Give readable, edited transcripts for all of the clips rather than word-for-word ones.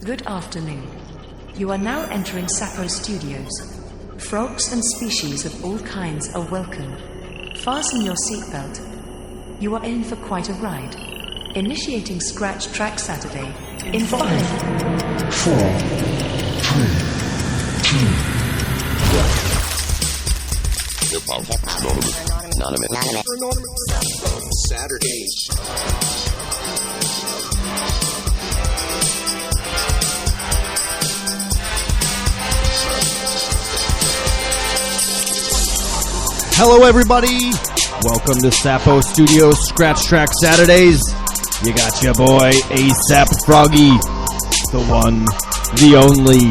Good afternoon. You are now entering Sapo Studios. Frogs and species of all kinds are welcome. Fasten your seatbelt. You are in for quite a ride. Initiating Scratch Track Saturday in 5, 4, 3, 2, 1. Anonymous. Saturdays. Hello, everybody. Welcome to Sapo Studios Scratch Track Saturdays. You got your boy, ASAP Froggy, the one, the only,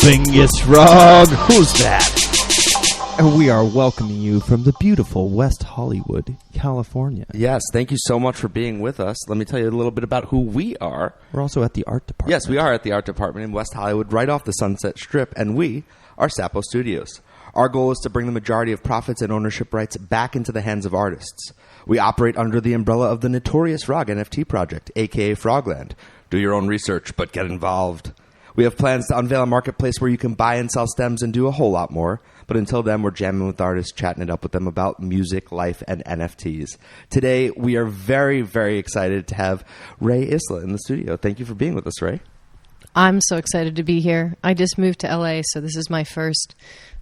Bingus Frog. Who's that? And we are welcoming you from the beautiful West Hollywood, California. Yes, thank you so much for being with us. Let me tell you a little bit about who we are. We're also at the art department. Yes, we are at the art department in West Hollywood, right off the Sunset Strip, and we are Sapo Studios. Our goal is to bring the majority of profits and ownership rights back into the hands of artists. We operate under the umbrella of the Notorious Frog NFT project, aka Frogland. Do your own research, but get involved. We have plans to unveil a marketplace where you can buy and sell stems and do a whole lot more. But until then, we're jamming with artists, chatting it up with them about music, life, and NFTs. Today, we are very, very excited to have Rae Isla in the studio. Thank you for being with us, Rae. I'm so excited to be here. I just moved to LA, so this is my first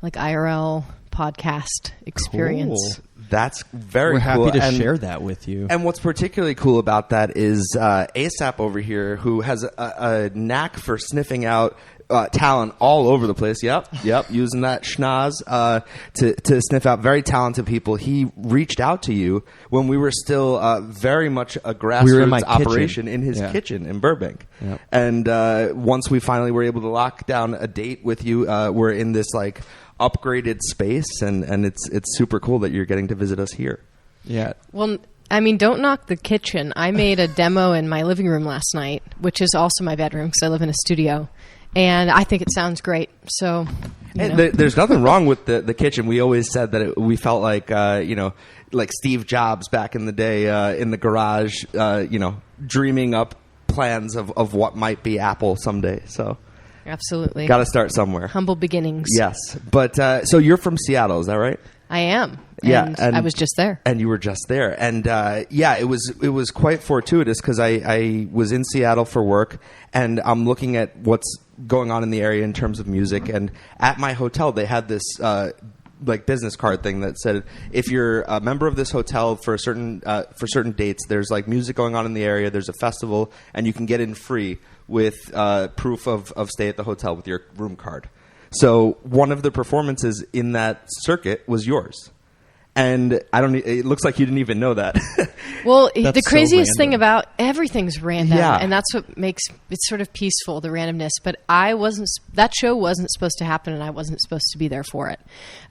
IRL podcast experience. Cool. That's very We're cool. happy to share that with you. And what's particularly cool about that is ASAP over here, who has a knack for sniffing out talent all over the place. Yep, using that schnoz to sniff out very talented people. He reached out to you when we were still very much a grassroots operation in his kitchen in Burbank. Yep. And once we finally were able to lock down a date with you, we're in this upgraded space, and it's super cool that you're getting to visit us here. Yeah. Well, I mean, don't knock the kitchen. I made a demo in my living room last night, which is also my bedroom because I live in a studio. And I think it sounds great. So, there's nothing wrong with the kitchen. We always said that we felt like, like Steve Jobs back in the day in the garage, dreaming up plans of what might be Apple someday. So, absolutely. Got to start somewhere. Humble beginnings. Yes. But so you're from Seattle, is that right? I am. And I was just there. And you were just there. And it was quite fortuitous because I was in Seattle for work, and I'm looking at what's going on in the area in terms of music. And at my hotel, they had this business card thing that said, if you're a member of this hotel for certain dates, there's music going on in the area, there's a festival, and you can get in free with proof of stay at the hotel with your room card. So one of the performances in that circuit was yours. And it looks like you didn't even know that. Well, the craziest thing about everything's random. Yeah. And that's what makes it sort of peaceful, the randomness. But that show wasn't supposed to happen, and I wasn't supposed to be there for it.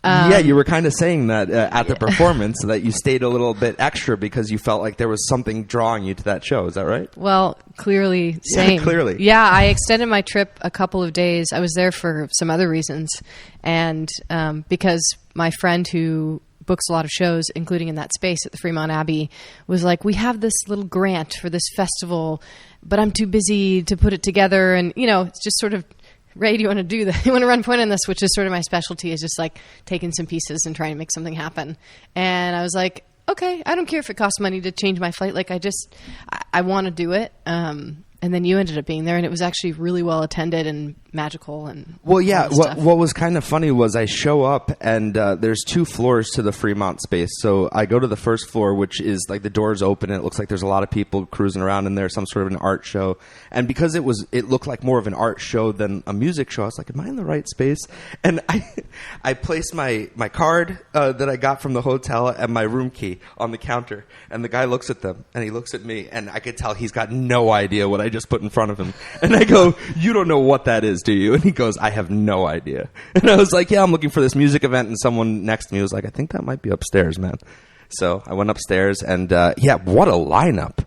You were kind of saying that at the performance, that you stayed a little bit extra because you felt like there was something drawing you to that show. Is that right? Well, clearly, same. Yeah, clearly. Yeah, I extended my trip a couple of days. I was there for some other reasons. And because my friend who books a lot of shows, including in that space at the Fremont Abbey, was like, we have this little grant for this festival, but I'm too busy to put it together. And, it's just sort of, Rae, do you want to do that? You want to run point on this, which is sort of my specialty, is just taking some pieces and trying to make something happen. And I was like, okay, I don't care if it costs money to change my flight. I want to do it. And then you ended up being there, and it was actually really well attended and magical. And what was kind of funny was I show up, and there's 2 floors to the Fremont space. So I go to the first floor, which is the doors open, and it looks like there's a lot of people cruising around in there, some sort of an art show. And because it looked like more of an art show than a music show, I was like, am I in the right space? And I placed my card that I got from the hotel and my room key on the counter, and the guy looks at them, and he looks at me, and I could tell he's got no idea what I just put in front of him. And I go, you don't know what that is, do you? And he goes, I have no idea. And I was like, yeah, I'm looking for this music event. And someone next to me was like, I think that might be upstairs, man. So I went upstairs, and what a lineup.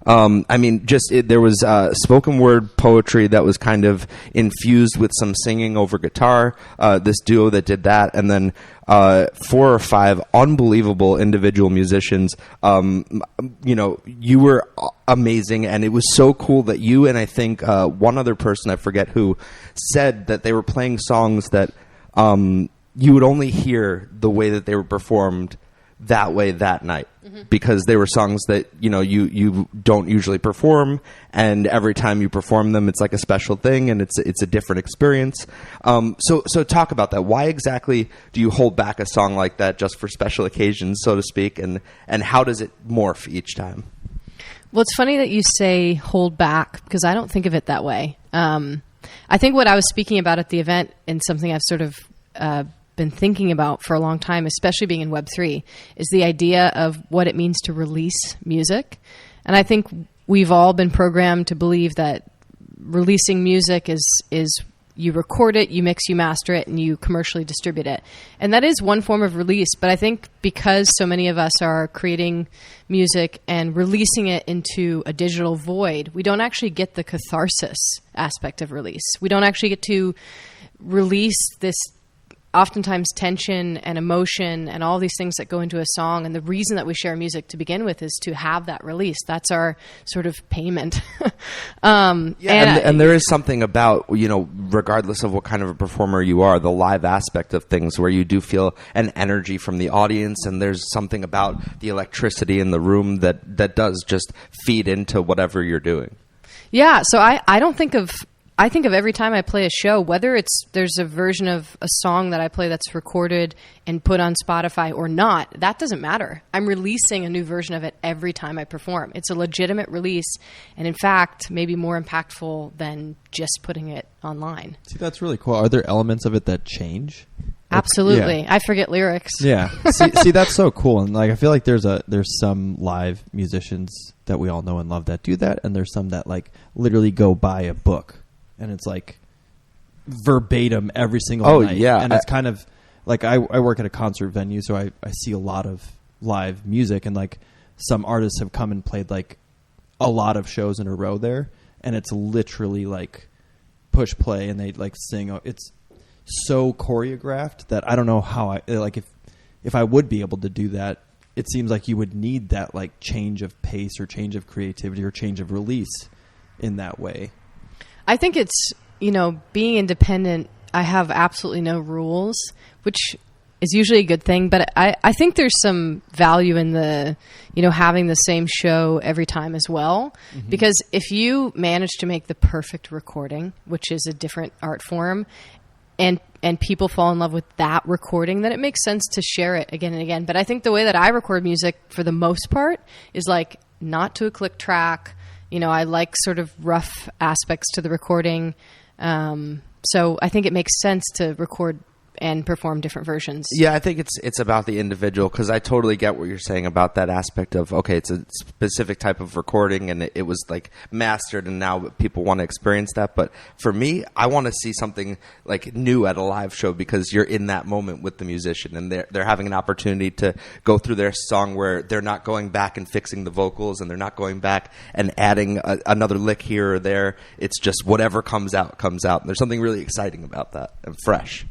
I mean, there was spoken word poetry that was kind of infused with some singing over guitar. This duo that did that, and then 4 or 5 unbelievable individual musicians. You were amazing, and it was so cool that you and I think one other person, I forget who, said that they were playing songs that you would only hear the way that they were performed that way that night, because they were songs that you don't usually perform, and every time you perform them it's like a special thing, and it's a different experience. So talk about that. Why exactly do you hold back a song like that just for special occasions, so to speak, and how does it morph each time? Well, it's funny that you say hold back, because I don't think of it that way. I think what I was speaking about at the event, and something I've sort of been thinking about for a long time, especially being in Web3, is the idea of what it means to release music. And I think we've all been programmed to believe that releasing music is you record it, you mix, you master it, and you commercially distribute it. And that is one form of release. But I think because so many of us are creating music and releasing it into a digital void, we don't actually get the catharsis aspect of release. We don't actually get to release this oftentimes tension and emotion and all these things that go into a song. And the reason that we share music to begin with is to have that release. That's our sort of payment. And there is something about, regardless of what kind of a performer you are, the live aspect of things where you do feel an energy from the audience, and there's something about the electricity in the room that does just feed into whatever you're doing. Yeah. So I think of every time I play a show, whether there's a version of a song that I play that's recorded and put on Spotify or not, that doesn't matter. I'm releasing a new version of it every time I perform. It's a legitimate release, and in fact, maybe more impactful than just putting it online. See, that's really cool. Are there elements of it that change? Absolutely. Yeah. I forget lyrics. Yeah. See, that's so cool. And I feel like there's some live musicians that we all know and love that do that, and there's some that literally go buy a book. And it's verbatim every single night. Yeah. And it's kind of I work at a concert venue, so I see a lot of live music, and some artists have come and played a lot of shows in a row there, and it's literally push play and they sing. It's so choreographed that I don't know how if I would be able to do that. It seems like you would need that change of pace or change of creativity or change of release in that way. I think it's, being independent, I have absolutely no rules, which is usually a good thing. But I think there's some value in the, having the same show every time as well. Mm-hmm. Because if you manage to make the perfect recording, which is a different art form, and people fall in love with that recording, then it makes sense to share it again and again. But I think the way that I record music for the most part is not to a click track. I like sort of rough aspects to the recording. So I think it makes sense to record and perform different versions. Yeah, I think it's about the individual, because I totally get what you're saying about that aspect of, okay, it's a specific type of recording and it was mastered and now people want to experience that. But for me, I want to see something new at a live show, because you're in that moment with the musician and they're having an opportunity to go through their song where they're not going back and fixing the vocals and they're not going back and adding another lick here or there. It's just whatever comes out. And there's something really exciting about that and fresh.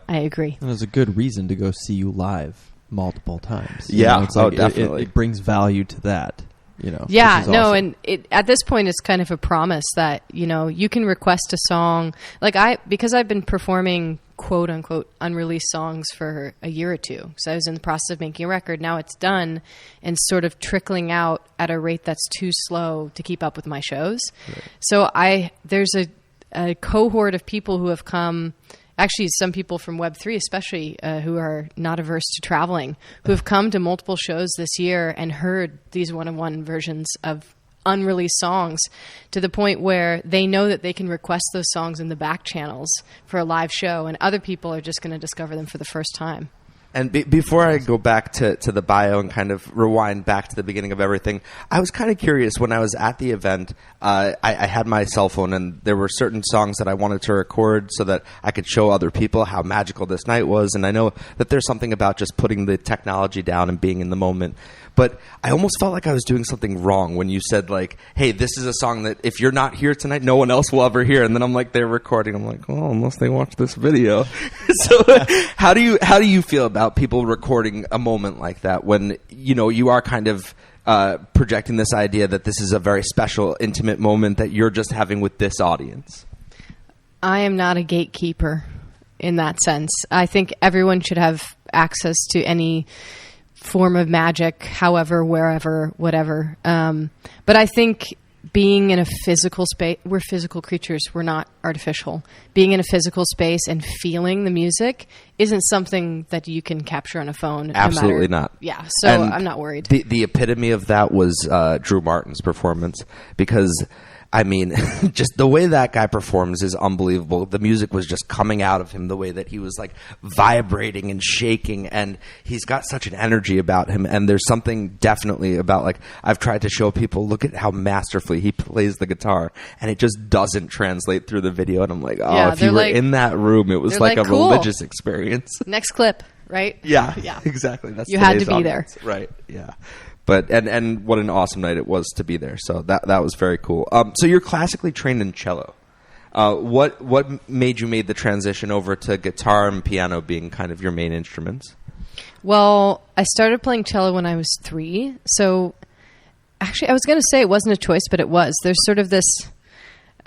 I agree. And there's a good reason to go see you live multiple times. Yeah, it's definitely. It brings value to that. Yeah, which is awesome. And at this point, it's kind of a promise that you can request a song. Because I've been performing quote unquote unreleased songs for a year or two. So I was in the process of making a record. Now it's done and sort of trickling out at a rate that's too slow to keep up with my shows. Right. So there's a cohort of people who have come. Actually, some people from Web3, especially who are not averse to traveling, who have come to multiple shows this year and heard these one-on-one versions of unreleased songs, to the point where they know that they can request those songs in the back channels for a live show, and other people are just going to discover them for the first time. And before I go back to the bio and kind of rewind back to the beginning of everything, I was kind of curious when I was at the event. I had my cell phone, and there were certain songs that I wanted to record so that I could show other people how magical this night was. And I know that there's something about just putting the technology down and being in the moment. But I almost felt like I was doing something wrong when you said, like, hey, this is a song that if you're not here tonight, no one else will ever hear. And then I'm like, they're recording. I'm like, well, unless they watch this video. So how do you feel about people recording a moment like that when, you know, you are kind of projecting this idea that this is a very special, intimate moment that you're just having with this audience? I am not a gatekeeper in that sense. I think everyone should have access to any form of magic, however, wherever, whatever. But I think being in a physical space, we're physical creatures, we're not artificial. Being in a physical space and feeling the music isn't something that you can capture on a phone. Absolutely not. Yeah, so And I'm not worried. The epitome of that was Drew Martin's performance, because I mean, just the way that guy performs is unbelievable. The music was just coming out of him, the way that he was like vibrating and shaking, and he's got such an energy about him. And there's something definitely about, like, I've tried to show people, look at how masterfully he plays the guitar, and it just doesn't translate through the video. And I'm like, oh, if you were in that room, it was like a cool. religious experience. Next clip, right? Yeah, Yeah. exactly. That's You had today's to be audience. Right, yeah. But and what an awesome night it was to be there. So that was very cool. So you're classically trained in cello. What made you made the transition over to guitar and piano being kind of your main instruments? Well, I started playing cello when I was 3. So actually, I was going to say it wasn't a choice, but it was. There's sort of this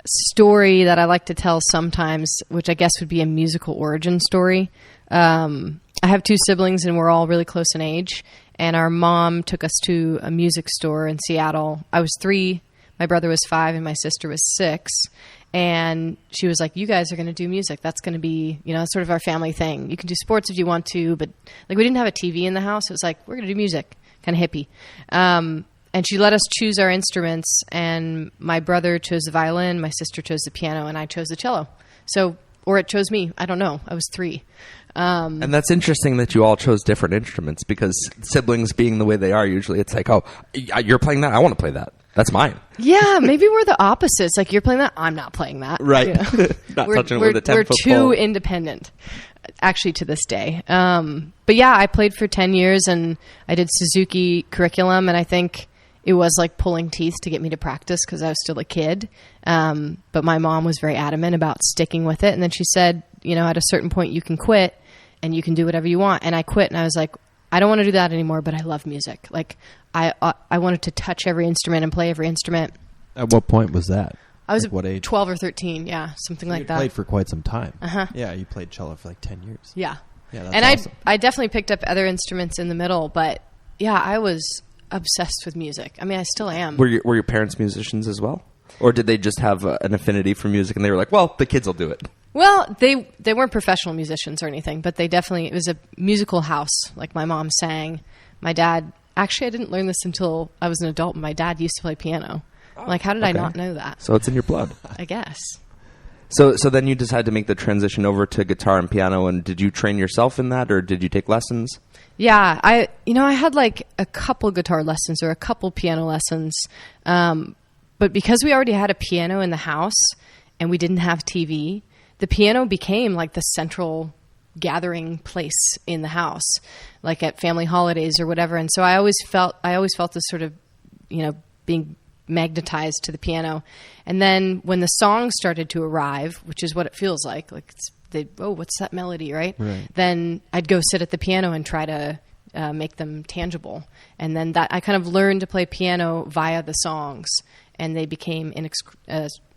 story that I like to tell sometimes, which I guess would be a musical origin story. I have 2 siblings, and we're all really close in age. And our mom took us to a music store in Seattle. I was 3, my brother was 5, and my sister was 6. And she was like, you guys are going to do music. That's going to be, you know, sort of our family thing. You can do sports if you want to, but like we didn't have a TV in the house. It was like, we're going to do music, kind of hippie. And she let us choose our instruments. And my brother chose the violin, my sister chose the piano, and I chose the cello. So, or it chose me. I don't know. I was 3. And that's interesting that you all chose different instruments, because siblings being the way they are, usually it's like, oh, you're playing that? I want to play that. That's mine. Yeah, maybe we're the opposites. Like, you're playing that, I'm not playing that. Right. You know? Not we're, touching we're, with a we're 10-foot too pole. independent, actually, to this day. But yeah, I played for 10 years, and I did Suzuki curriculum, and I think it was like pulling teeth to get me to practice because I was still a kid. But my mom was very adamant about sticking with it. And then she said, you know, at a certain point you can quit and you can do whatever you want. And I quit, and I was like, I don't want to do that anymore, but I love music. Like, I wanted to touch every instrument and play every instrument. At what point was that? I was like what age? 12 or 13, yeah, something like You that. played for quite some time. Uh-huh. Yeah, you played cello for like 10 years. Yeah. Yeah, that's and awesome. I definitely picked up other instruments in the middle, but yeah, I was obsessed with music. I mean, I still am. Were your parents musicians as well? Or did they just have an affinity for music and they were like, well, the kids will do it? Well, they weren't professional musicians or anything, but they definitely, it was a musical house. Like, my mom sang. My dad, actually, I didn't learn this until I was an adult. My dad used to play piano. Like, how did I not know that? So it's in your blood. I guess. So then you decided to make the transition over to guitar and piano, and did you train yourself in that, or did you take lessons? Yeah, I had like a couple guitar lessons or a couple piano lessons. But because we already had a piano in the house and we didn't have TV, the piano became like the central gathering place in the house, like at family holidays or whatever. And so I always felt this sort of, you know, being magnetized to the piano. And then when the songs started to arrive, which is what it feels like what's that melody, right? Then I'd go sit at the piano and try to make them tangible. And then that I kind of learned to play piano via the songs, and they became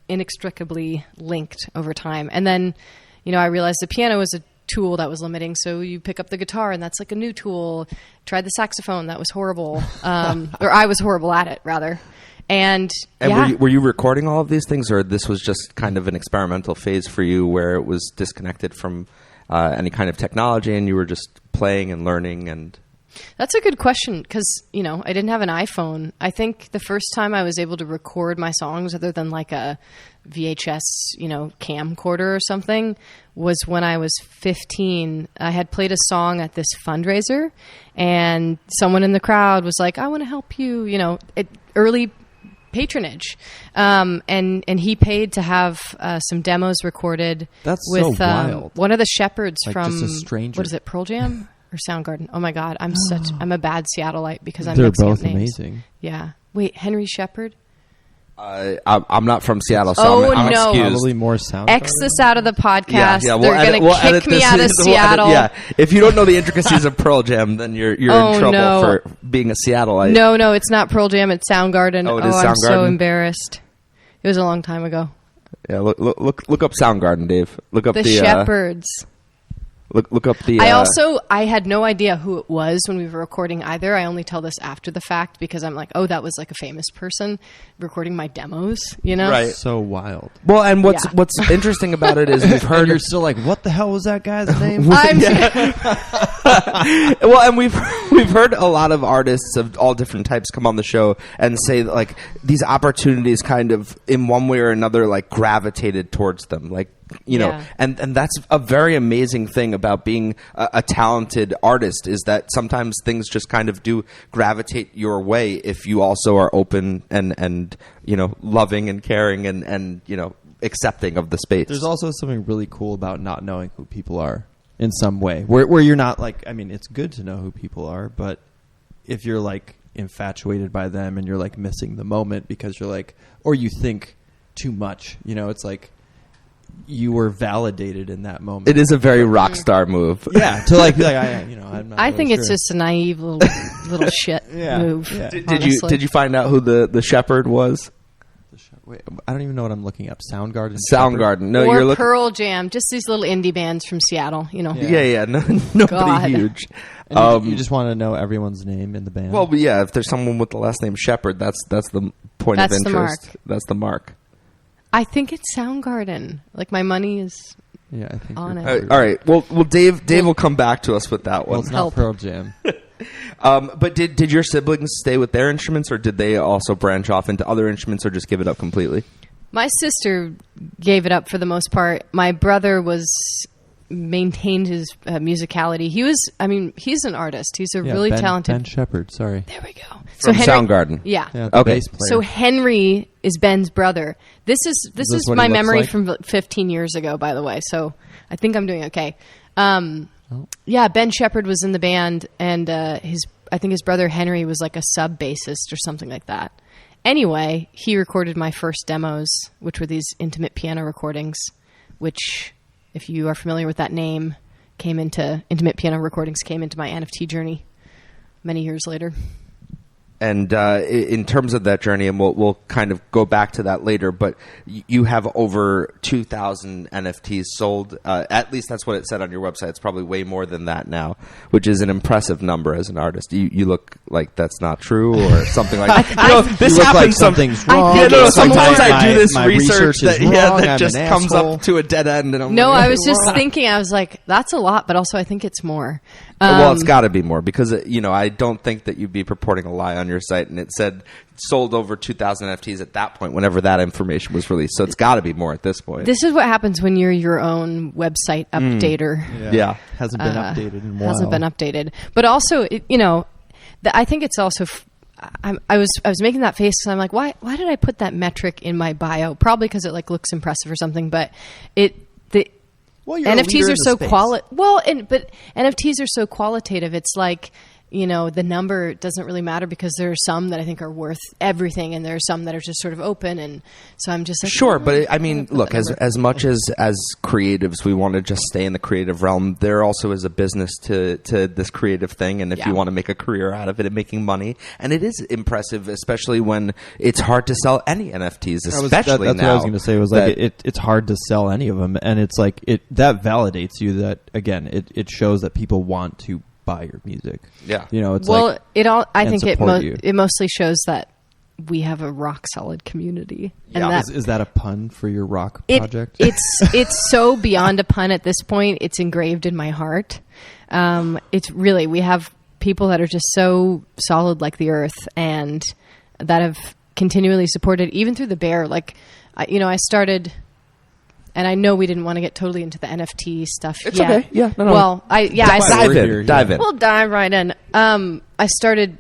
inextricably linked over time. And then, you know, I realized the piano was a tool that was limiting, so you pick up the guitar, and that's like a new tool. Tried the saxophone, that was horrible. Or I was horrible at it, rather. And yeah. were you recording all of these things, or this was just kind of an experimental phase for you where it was disconnected from any kind of technology and you were just playing and learning? And that's a good question, because, you know, I didn't have an iPhone. I think the first time I was able to record my songs other than like a VHS, you know, camcorder or something was when I was 15. I had played a song at this fundraiser, and someone in the crowd was like, I want to help you, you know, early patronage. And he paid to have some demos recorded. That's with so wild. one of the shepherds Like from, just a stranger. what is it, Pearl Jam? or Soundgarden. Oh my God, I'm a bad Seattleite because I'm They're mixing up both names. amazing. Yeah. Wait, Henry Shepard? I'm not from Seattle, so Oh, I'm no. excused. Probably more Soundgarden. X this out of the podcast. We'll They're going to kick me out of Seattle. If you don't know the intricacies of Pearl Jam, then you're in trouble for being a Seattleite. No, it's not Pearl Jam. It's Soundgarden. Oh, it is I'm so Soundgarden? embarrassed. It was a long time ago. Yeah, look up Soundgarden, Dave. Look up The the Shepherds. Look up the. I had no idea who it was when we were recording either. I only tell this after the fact because I'm like, oh, that was like a famous person recording my demos, you know? Right. So wild. Well, and what's interesting about it is we've heard You're still like, what the hell was that guy's name? well, and we've heard a lot of artists of all different types come on the show and say that, like, these opportunities kind of in one way or another like gravitated towards them, like. You know, Yeah. and that's a very amazing thing about being a talented artist is that sometimes things just kind of do gravitate your way if you also are open and you know, loving and caring and you know, accepting of the space. There's also something really cool about not knowing who people are in some way, where you're not like, I mean, it's good to know who people are, but if you're like infatuated by them and you're like missing the moment because you're like, or you think too much, you know, it's like, you were validated in that moment. It is a very rock star move. Yeah, to like be like, I'm not I really think sure. it's just a naive little shit move. Yeah. Did you find out who the shepherd was? Wait, I don't even know what I'm looking up. Soundgarden. Soundgarden. No, or you're looking. Pearl Jam, just these little indie bands from Seattle, you know. Yeah. No, nobody God. huge. And you just want to know everyone's name in the band. Well, but yeah, if there's someone with the last name Shepherd, that's the point That's of the interest. mark. That's the mark. I think it's Soundgarden. Like, my money is... yeah, I think. on you're it. All right. Well, Dave will come back to us with that Well, one. it's not Help. Pearl Jam. But did your siblings stay with their instruments, or did they also branch off into other instruments, or just give it up completely? My sister gave it up for the most part. My brother maintained his musicality. He's an artist. He's a really talented... Ben Shepherd. Sorry. There we go. From Soundgarden. Yeah. Yeah, the Okay. bass player. So Henry is Ben's brother. This is what my he looks memory like? from 15 years ago, by the way. So I think I'm doing okay. Yeah, Ben Shepherd was in the band, and I think his brother Henry was like a sub bassist or something like that. Anyway, he recorded my first demos, which were these intimate piano recordings, which, if you are familiar with that name, intimate piano recordings came into my NFT journey many years later. And in terms of that journey, and we'll kind of go back to that later, but you have over 2,000 NFTs sold. At least that's what it said on your website. It's probably way more than that now, which is an impressive number as an artist. You look like that's not true or something like that. This You look happens like something's I wrong. think it's sometimes more- I do this my research is that wrong, that I'm just an comes asshole. up to a dead end. And I'm No, like, I was just thinking, I was like, that's a lot, but also I think it's more. Well, it's got to be more because, I don't think that you'd be purporting a lie on your site. And it said sold over 2,000 NFTs at that point, whenever that information was released. So it's got to be more at this point. This is what happens when you're your own website updater. Yeah. Hasn't been updated in a while. Hasn't been updated. But also, I think it's also... I was making that face because I'm like, why did I put that metric in my bio? Probably because it like looks impressive or something. But Well, you're a leader NFTs in are the so space. but NFTs are so qualitative. It's like, the number doesn't really matter because there are some that I think are worth everything, and there are some that are just sort of open. And so I'm just like, Sure, but I'm gonna put look, that number. as much as creatives, we want to just stay in the creative realm. There also is a business to this creative thing, and if you want to make a career out of it and making money, and it is impressive, especially when it's hard to sell any NFTs, especially that's now. what I was going to say. Was like it's hard to sell any of them, and it's like that validates you. That again, it shows that people want to buy your music. Yeah. It's well, like, I think support you. it mostly shows that we have a rock solid community. And Yeah. that is that a pun for your rock it, project? it's so beyond a pun at this point. It's engraved in my heart. It's really, we have people that are just so solid like the earth and that have continually supported even through the bear. Like, I started, and I know we didn't want to get totally into the NFT stuff. It's okay. Yeah, no. Well, Dive in. Dive in. We'll dive right in. I started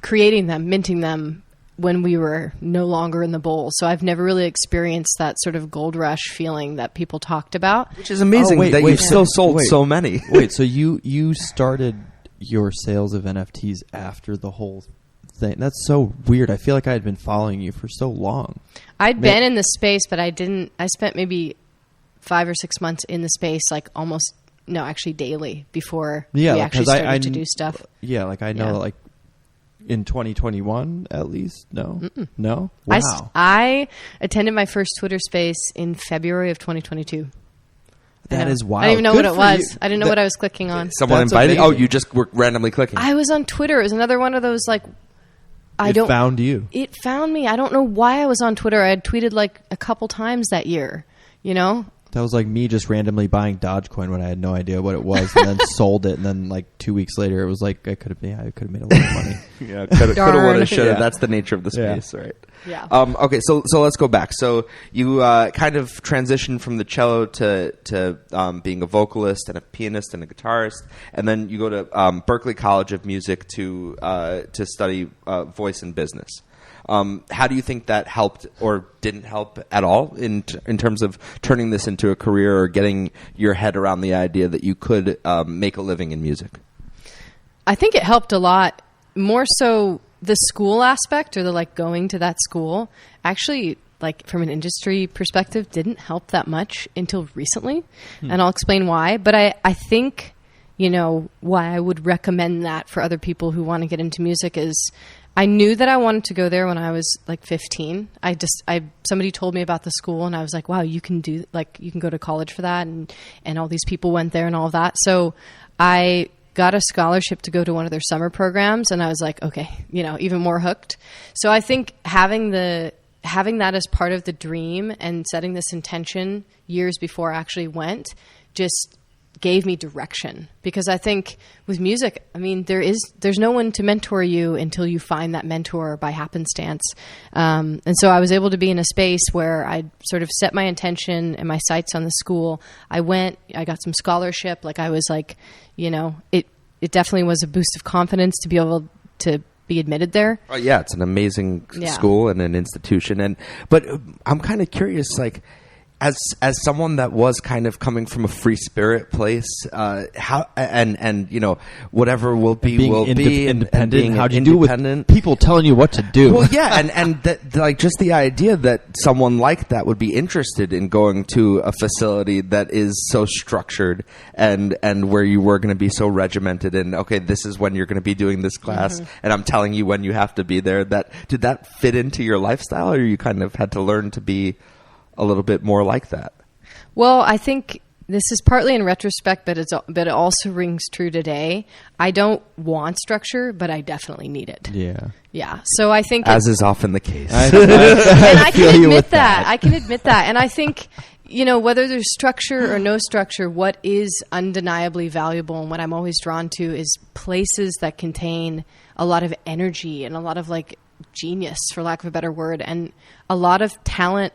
creating them, minting them when we were no longer in the bowl. So I've never really experienced that sort of gold rush feeling that people talked about. Which is amazing that you've still sold so many. Wait, so you started your sales of NFTs after the whole thing. That's so weird. I feel like I had been following you for so long. I'd been in the space, but I spent maybe 5 or 6 months in the space, like actually daily before we actually started to do stuff. Yeah, like I know, like in 2021 at least. No, no. Wow. I attended my first Twitter space in February of 2022. That is wild. I didn't even know Good what it for was. you. I didn't know what I was clicking on. Someone That's invited. amazing. Oh, you just were randomly clicking. I was on Twitter. It was another one of those like. It found you. It found me. I don't know why I was on Twitter. I had tweeted like a couple times that year. You know. That was like me just randomly buying Dogecoin when I had no idea what it was, and then sold it, and then like 2 weeks later, it was like I could have made a lot of money. Yeah, could have, would have, should have. Yeah. That's the nature of the space, right? Yeah. Okay, so let's go back. So you kind of transitioned from the cello to being a vocalist and a pianist and a guitarist, and then you go to Berklee College of Music to study voice and business. How do you think that helped or didn't help at all in terms of turning this into a career or getting your head around the idea that you could make a living in music? I think it helped a lot. More so the school aspect or the like going to that school actually like from an industry perspective didn't help that much until recently. And I'll explain why. But I think, why I would recommend that for other people who want to get into music is I knew that I wanted to go there when I was like 15. Somebody told me about the school and I was like, wow, you can go to college for that. And all these people went there and all of that. So I got a scholarship to go to one of their summer programs. And I was like, okay, even more hooked. So I think having that as part of the dream and setting this intention years before I actually went just gave me direction, because I think with music, I mean, there's no one to mentor you until you find that mentor by happenstance. And so I was able to be in a space where I sort of set my intention and my sights on the school. I got some scholarship. Like I was like, it definitely was a boost of confidence to be able to be admitted there. Oh yeah, it's an amazing school and an institution. But I'm kind of curious, like, as someone that was kind of coming from a free spirit place, how and whatever will be being will be independent. How do you do with people telling you what to do? Well, yeah, and that, like, just the idea that someone like that would be interested in going to a facility that is so structured and where you were going to be so regimented and okay, this is when you're going to be doing this class, and I'm telling you when you have to be there. Did that fit into your lifestyle, or you kind of had to learn to be a little bit more like that? Well, I think this is partly in retrospect, but it also rings true today. I don't want structure, but I definitely need it. Yeah. So I think, as is often the case, and I can admit that. I can admit that, and I think whether there's structure or no structure, what is undeniably valuable and what I'm always drawn to is places that contain a lot of energy and a lot of like genius, for lack of a better word, and a lot of talent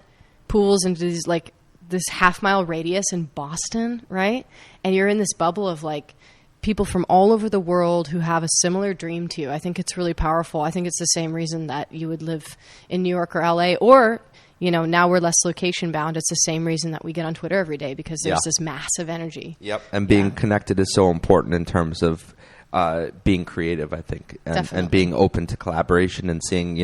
pools into these like this half-mile radius in Boston, right? And you're in this bubble of like people from all over the world who have a similar dream to you. I think it's really powerful. I think it's the same reason that you would live in New York or LA, or now we're less location bound. It's the same reason that we get on Twitter every day, because there's this massive energy. Yep. And being connected is so important in terms of being creative, I think, and being open to collaboration and seeing,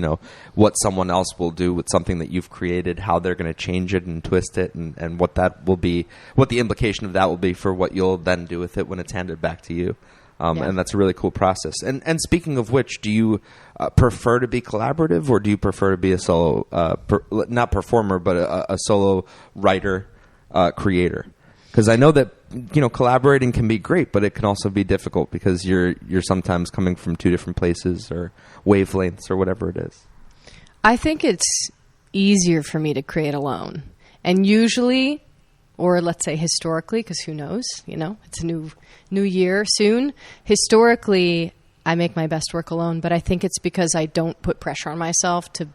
what someone else will do with something that you've created, how they're going to change it and twist it, and what that will be, what the implication of that will be for what you'll then do with it when it's handed back to you. And that's a really cool process. And speaking of which, do you prefer to be collaborative, or do you prefer to be a solo, not performer, but a solo writer, creator? Because I know that collaborating can be great, but it can also be difficult because you're sometimes coming from two different places or wavelengths or whatever it is. I think it's easier for me to create alone, and usually, or let's say historically, because who knows? It's a new year soon. Historically, I make my best work alone, but I think it's because I don't put pressure on myself to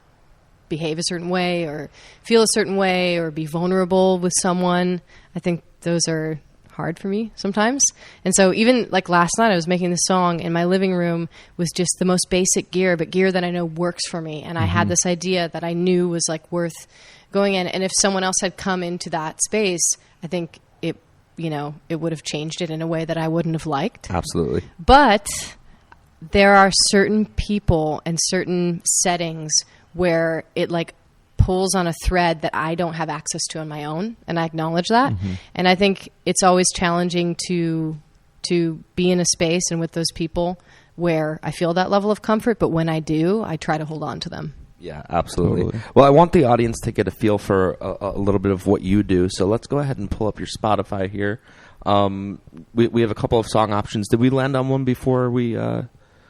behave a certain way or feel a certain way or be vulnerable with someone. I think those are hard for me sometimes. And so even like last night, I was making this song and my living room was just the most basic gear, but gear that I know works for me. And I had this idea that I knew was like worth going in. And if someone else had come into that space, I think it would have changed it in a way that I wouldn't have liked. Absolutely. But there are certain people and certain settings where it like pulls on a thread that I don't have access to on my own, and I acknowledge that. And I think it's always challenging to be in a space and with those people where I feel that level of comfort, but when I do, I try to hold on to them. Yeah, absolutely. Well, I want the audience to get a feel for a little bit of what you do, so let's go ahead and pull up your Spotify here. We have a couple of song options. Did we land on one before we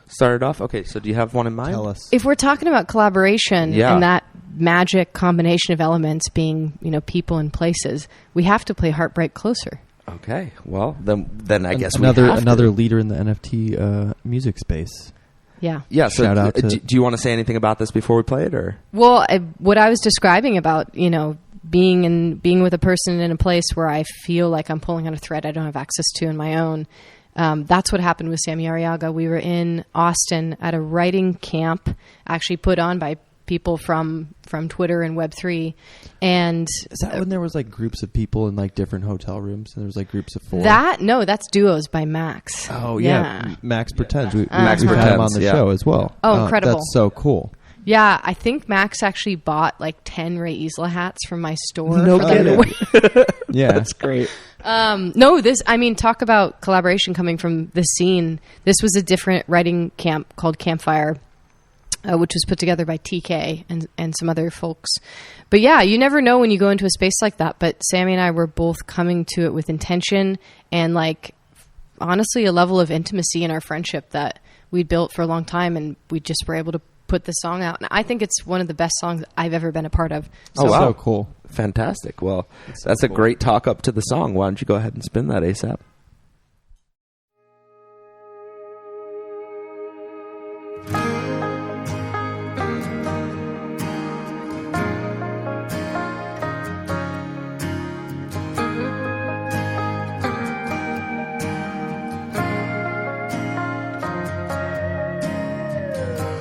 started off? Okay, so do you have one in mind? Tell us. If we're talking about collaboration and that magic combination of elements being, people and places, we have to play Heartbreak Closer. Okay, well, then I guess another leader in the NFT music space. Yeah. Yeah, so Shout out to do you want to say anything about this before we play it, or? Well, what I was describing about, being with a person in a place where I feel like I'm pulling on a thread I don't have access to in my own, that's what happened with Sammy Arriaga. We were in Austin at a writing camp, actually put on by people from Twitter and Web3. And is that when there was like groups of people in like different hotel rooms and there was like groups of 4? No, that's Duos by Max. Oh yeah. Max Pretends. Max We've had him on Pretends, the show as well. Oh, incredible. That's so cool. Yeah, I think Max actually bought like 10 Rae Isla hats from my store. No for them to kidding. wear. Yeah, that's great. Talk about collaboration coming from the scene. This was a different writing camp called Campfire, which was put together by TK and some other folks. But yeah, you never know when you go into a space like that. But Sammy and I were both coming to it with intention and like, honestly, a level of intimacy in our friendship that we'd built for a long time, and we just were able to put the song out. And I think it's one of the best songs I've ever been a part of. So, So cool. Fantastic. Well, that's a great talk up to the song. Why don't you go ahead and spin that ASAP?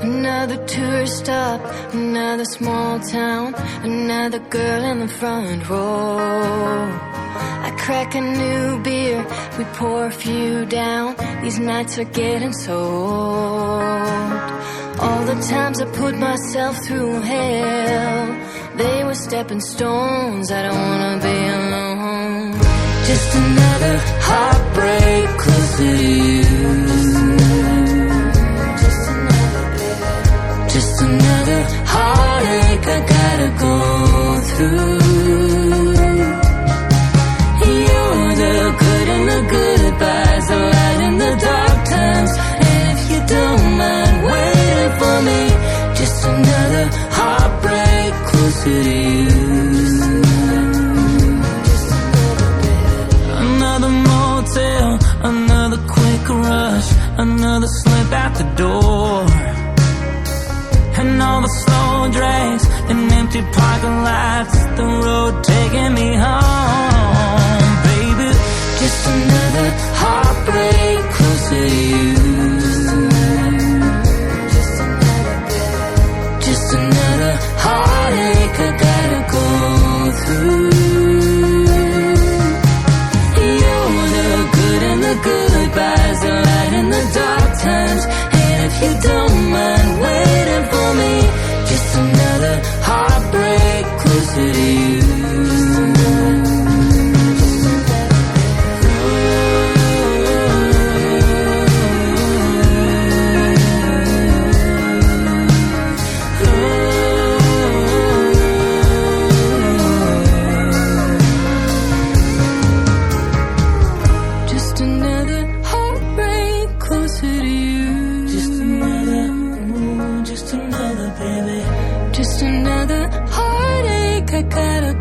Another tourist stop, another small town, another girl in the front row. I crack a new beer, we pour a few down. These nights are getting so old. All the times I put myself through hell, they were stepping stones. I don't wanna be alone. Just another heartbreak closer to you. Just another heartache I gotta go through. You're the good and the goodbyes, the light in the dark times. And if you don't mind waiting for me, just another heartbreak closer to you. Another motel, another quick rush, another slip out the door. And all the slow drags and empty parking lots, the road taking me home, baby. Just another heartbreak closer to you. Just another heartache I gotta go through. You're the good and the goodbyes, the light in the dark times. And if you don't mind waiting for me, just another heartbreak closer to you. Just another heartbreak closer to you. Just another, baby. Just another heartache I gotta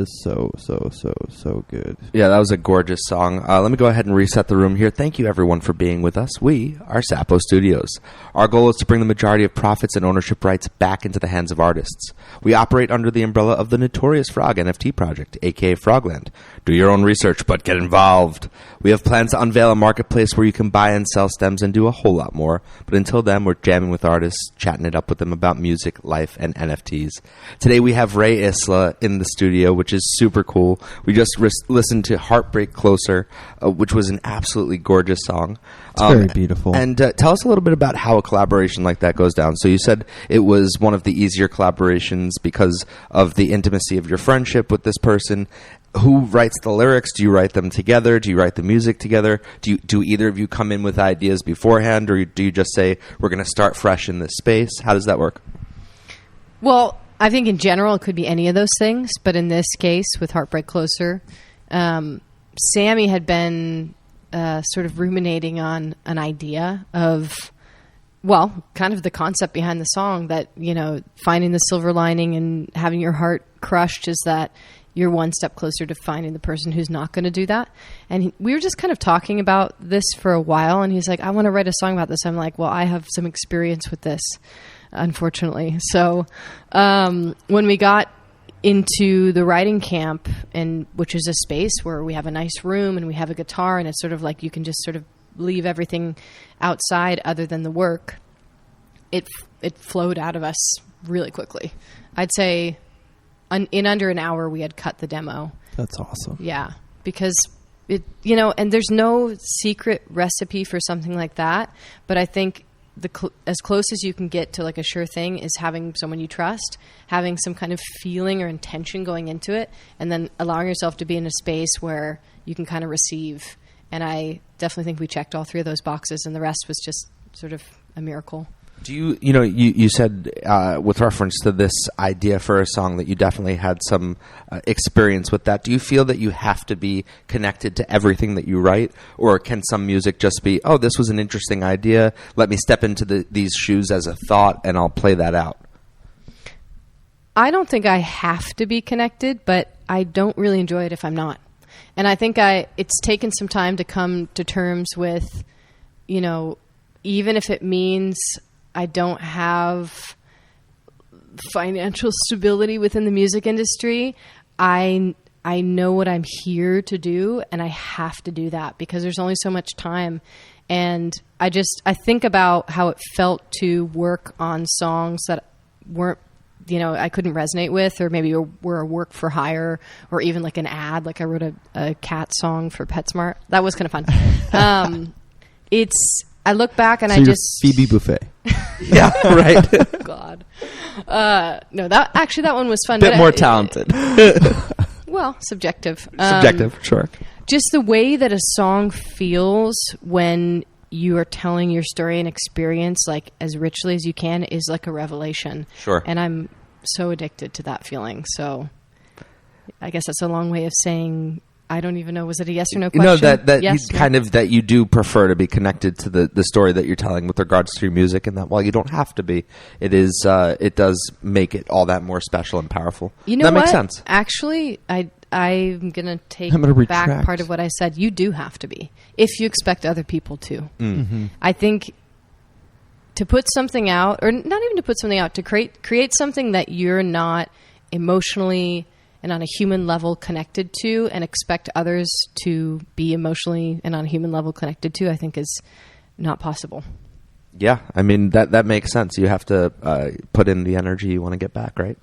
is so good. Yeah, that was a gorgeous song. Let me go ahead and reset the room here. Thank you, everyone, for being with us. We are Sapo Studios. Our goal is to bring the majority of profits and ownership rights back into the hands of artists. We operate under the umbrella of the Notorious Frog NFT project, aka Frogland. Do your own research, but get involved. We have plans to unveil a marketplace where you can buy and sell stems and do a whole lot more. But until then, we're jamming with artists, chatting it up with them about music, life, and NFTs. Today we have Rae Isla in the studio, which is super cool. We just listened to Heartbreak Closer, which was an absolutely gorgeous song. It's very beautiful. And tell us a little bit about how a collaboration like that goes down. So you said it was one of the easier collaborations because of the intimacy of your friendship with this person. Who writes the lyrics? Do you write them together? Do you write the music together? Do either of you come in with ideas beforehand, or do you just say, we're going to start fresh in this space? How does that work? Well, I think in general it could be any of those things, but in this case with Heartbreak Closer, Sammy had been sort of ruminating on an idea of, well, kind of the concept behind the song that, you know, finding the silver lining and having your heart crushed is that you're one step closer to finding the person who's not going to do that. And we were just kind of talking about this for a while, and he's like, I want to write a song about this. I'm like, well, I have some experience with this, unfortunately. So when we got into the writing camp, and which is a space where we have a nice room and we have a guitar, and it's sort of like you can just sort of leave everything outside other than the work, it flowed out of us really quickly. I'd say in under an hour we had cut the demo. That's awesome. Yeah, because it, you know, and there's no secret recipe for something like that, but I think as close as you can get to like a sure thing is having someone you trust, having some kind of feeling or intention going into it, and then allowing yourself to be in a space where you can kind of receive. And I definitely think we checked all three of those boxes, and the rest was just sort of a miracle. Do you said with reference to this idea for a song that you definitely had some experience with that. Do you feel that you have to be connected to everything that you write, or can some music just be, oh, this was an interesting idea, let me step into these shoes as a thought and I'll play that out? I don't think I have to be connected, but I don't really enjoy it if I'm not. And I think it's taken some time to come to terms with, you know, even if it means I don't have financial stability within the music industry, I know what I'm here to do, and I have to do that because there's only so much time. And I think about how it felt to work on songs that weren't, you know, I couldn't resonate with, or maybe were a work for hire, or even like an ad. Like I wrote a cat song for PetSmart. That was kind of fun. I look back and so I you're just Phoebe Buffet. Yeah, right. God, no, that one was fun. Bit more talented. Well, subjective. Subjective, sure. Just the way that a song feels when you are telling your story and experience like as richly as you can is like a revelation. Sure. And I'm so addicted to that feeling. So I guess that's a long way of saying I don't even know. Was it a yes or no question? No, that yes, you kind of that you do prefer to be connected to the story that you're telling with regards to your music, and that while you don't have to be, it does make it all that more special and powerful. You know that what? makes sense. Actually, I'm gonna take I'm gonna back retract. part of what I said. You do have to be if you expect other people to. Mm-hmm. I think to put something out, or not even to put something out, to create something that you're not emotionally and on a human level connected to, and expect others to be emotionally and on a human level connected to, I think is not possible. Yeah, I mean that makes sense. You have to put in the energy you want to get back, right?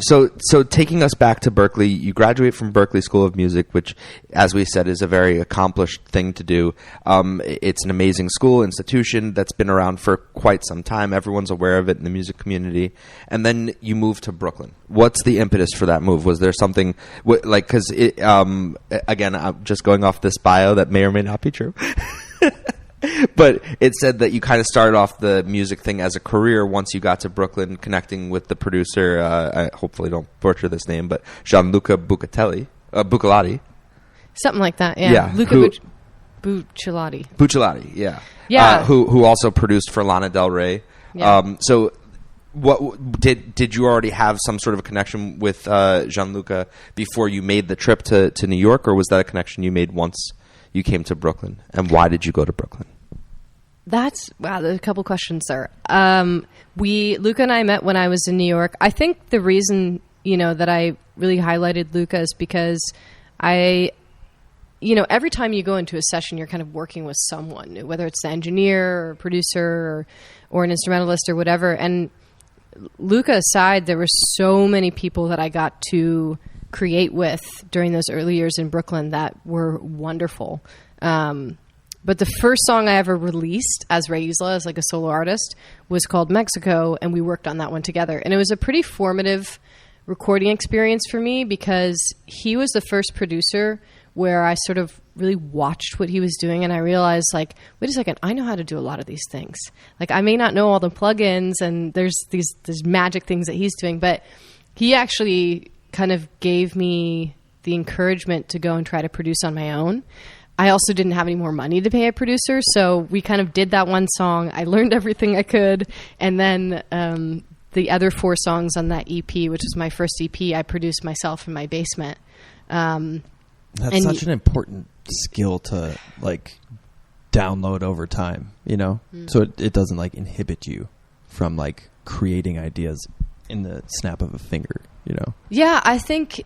So taking us back to Berkeley, you graduate from Berkeley School of Music, which, as we said, is a very accomplished thing to do. It's an amazing school, institution that's been around for quite some time. Everyone's aware of it in the music community. And then you move to Brooklyn. What's the impetus for that move? Was there something, because, again, I'm just going off this bio that may or may not be true. But it said that you kind of started off the music thing as a career once you got to Brooklyn, connecting with the producer, I hopefully don't butcher this name, but Gianluca Bucciolati. Something like that, yeah. Yeah, Luca Bucciolati. Yeah. Yeah. Who also produced for Lana Del Rey. Yeah. So what did you already have some sort of a connection with Gianluca before you made the trip to New York, or was that a connection you made once you came to Brooklyn? And why did you go to Brooklyn? There's a couple questions there. Luca and I met when I was in New York. I think the reason, that I really highlighted Luca is because every time you go into a session, you're kind of working with someone, whether it's the engineer or producer or an instrumentalist or whatever. And Luca aside, there were so many people that I got to create with during those early years in Brooklyn that were wonderful. But the first song I ever released as Rae Isla, as like a solo artist, was called Mexico, and we worked on that one together. And it was a pretty formative recording experience for me because he was the first producer where I sort of really watched what he was doing, and I realized, like, wait a second, I know how to do a lot of these things. Like, I may not know all the plugins, and there's magic things that he's doing, but he actually kind of gave me the encouragement to go and try to produce on my own. I also didn't have any more money to pay a producer, so we kind of did that one song. I learned everything I could, and then the other 4 songs on that EP, which was my first EP, I produced myself in my basement. That's such an important skill to like download over time, so it doesn't like inhibit you from like creating ideas in the snap of a finger, Yeah, I think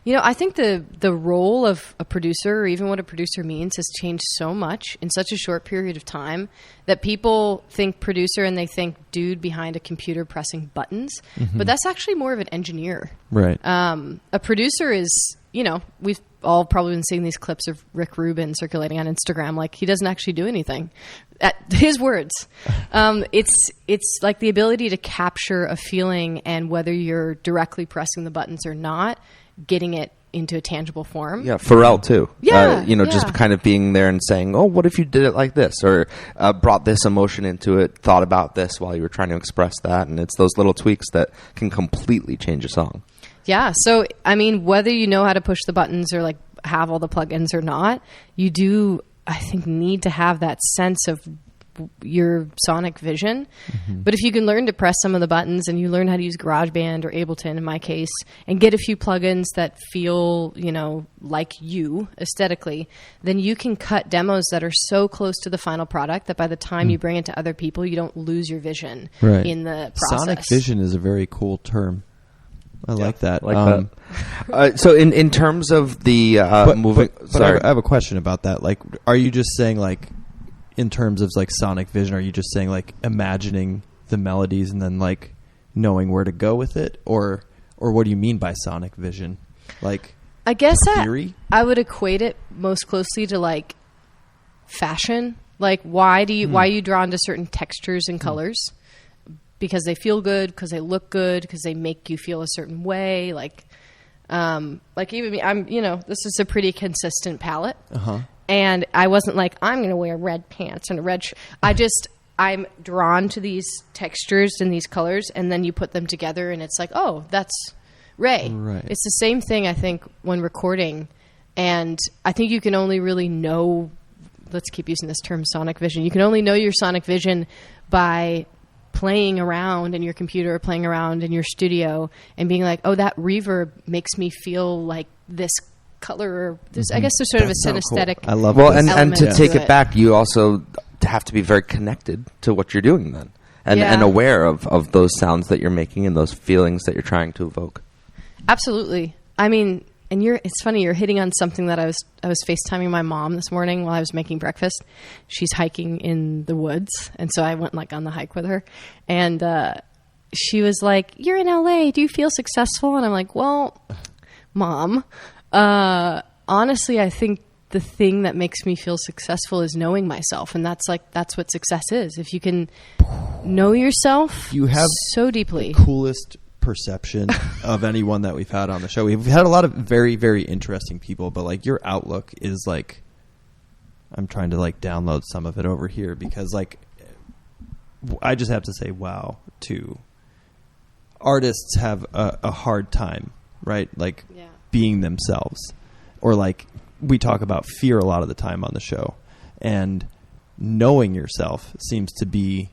I think the role of a producer, or even what a producer means, has changed so much in such a short period of time that people think producer and they think dude behind a computer pressing buttons, but that's actually more of an engineer. Right. A producer is, we've all probably been seeing these clips of Rick Rubin circulating on Instagram. Like, he doesn't actually do anything. At his words. It's like the ability to capture a feeling, and whether you're directly pressing the buttons or not, getting it into a tangible form. Yeah, Pharrell too. Yeah, just kind of being there and saying, oh, what if you did it like this? Or brought this emotion into it, thought about this while you were trying to express that. And it's those little tweaks that can completely change a song. Yeah, so, I mean, whether you know how to push the buttons or, like, have all the plugins or not, you do, I think, need to have that sense of your sonic vision. But if you can learn to press some of the buttons, and you learn how to use GarageBand or Ableton in my case, and get a few plugins that feel, like you aesthetically, then you can cut demos that are so close to the final product that by the time you bring it to other people, you don't lose your vision in the process. Sonic vision is a very cool term. I like that. So in terms of the moving... But I have a question about that. Like, are you just saying, like, in terms of, like, sonic vision, are you just saying, like, imagining the melodies and then, like, knowing where to go with it? Or what do you mean by sonic vision? Like, I guess theory? I would equate it most closely to, like, fashion. Like, why are you drawn to certain textures and colors? Because they feel good, because they look good, because they make you feel a certain way. Like even me, I'm, this is a pretty consistent palette. And I wasn't like, I'm going to wear red pants and a red shirt. I'm drawn to these textures and these colors, and then you put them together and it's like, oh, that's Rae. Right. It's the same thing, I think, when recording. And I think you can only really know, let's keep using this term, sonic vision. You can only know your sonic vision by playing around in your computer or playing around in your studio and being like, oh, that reverb makes me feel like this color. Or this, I guess there's sort of a synesthetic. Cool. I love and to take it back, you also have to be very connected to what you're doing then, and aware of those sounds that you're making and those feelings that you're trying to evoke. Absolutely. I mean, and it's funny, you're hitting on something that I was FaceTiming my mom this morning while I was making breakfast. She's hiking in the woods, and so I went like on the hike with her, and she was like, "You're in LA. Do you feel successful?" And I'm like, "Well, Mom, honestly, I think the thing that makes me feel successful is knowing myself, and that's what success is. If you can know yourself, you have so deeply, the coolest perception of anyone that we've had on the show. We've had a lot of very, very interesting people, but like your outlook is like, I'm trying to like download some of it over here because like I just have to say wow too. Artists have a hard time, right? Like being themselves, or like we talk about fear a lot of the time on the show, and knowing yourself seems to be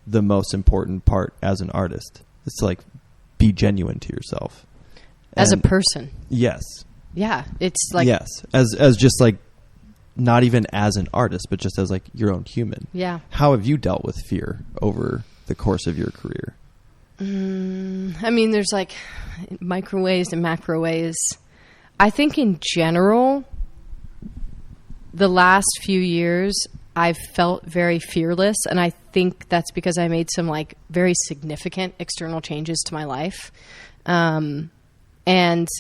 the most important part as an artist. It's to, like, be genuine to yourself. As a And- person. Yes. Yeah. It's like, Yes. As just, like, not even as an artist, but just as, like, your own human. yeah. How have you dealt with fear over the course of your career? I mean, there's like micro ways and macro ways. I think in general, the last few years, I've felt very fearless. And I think that's because I made some like very significant external changes to my life. And,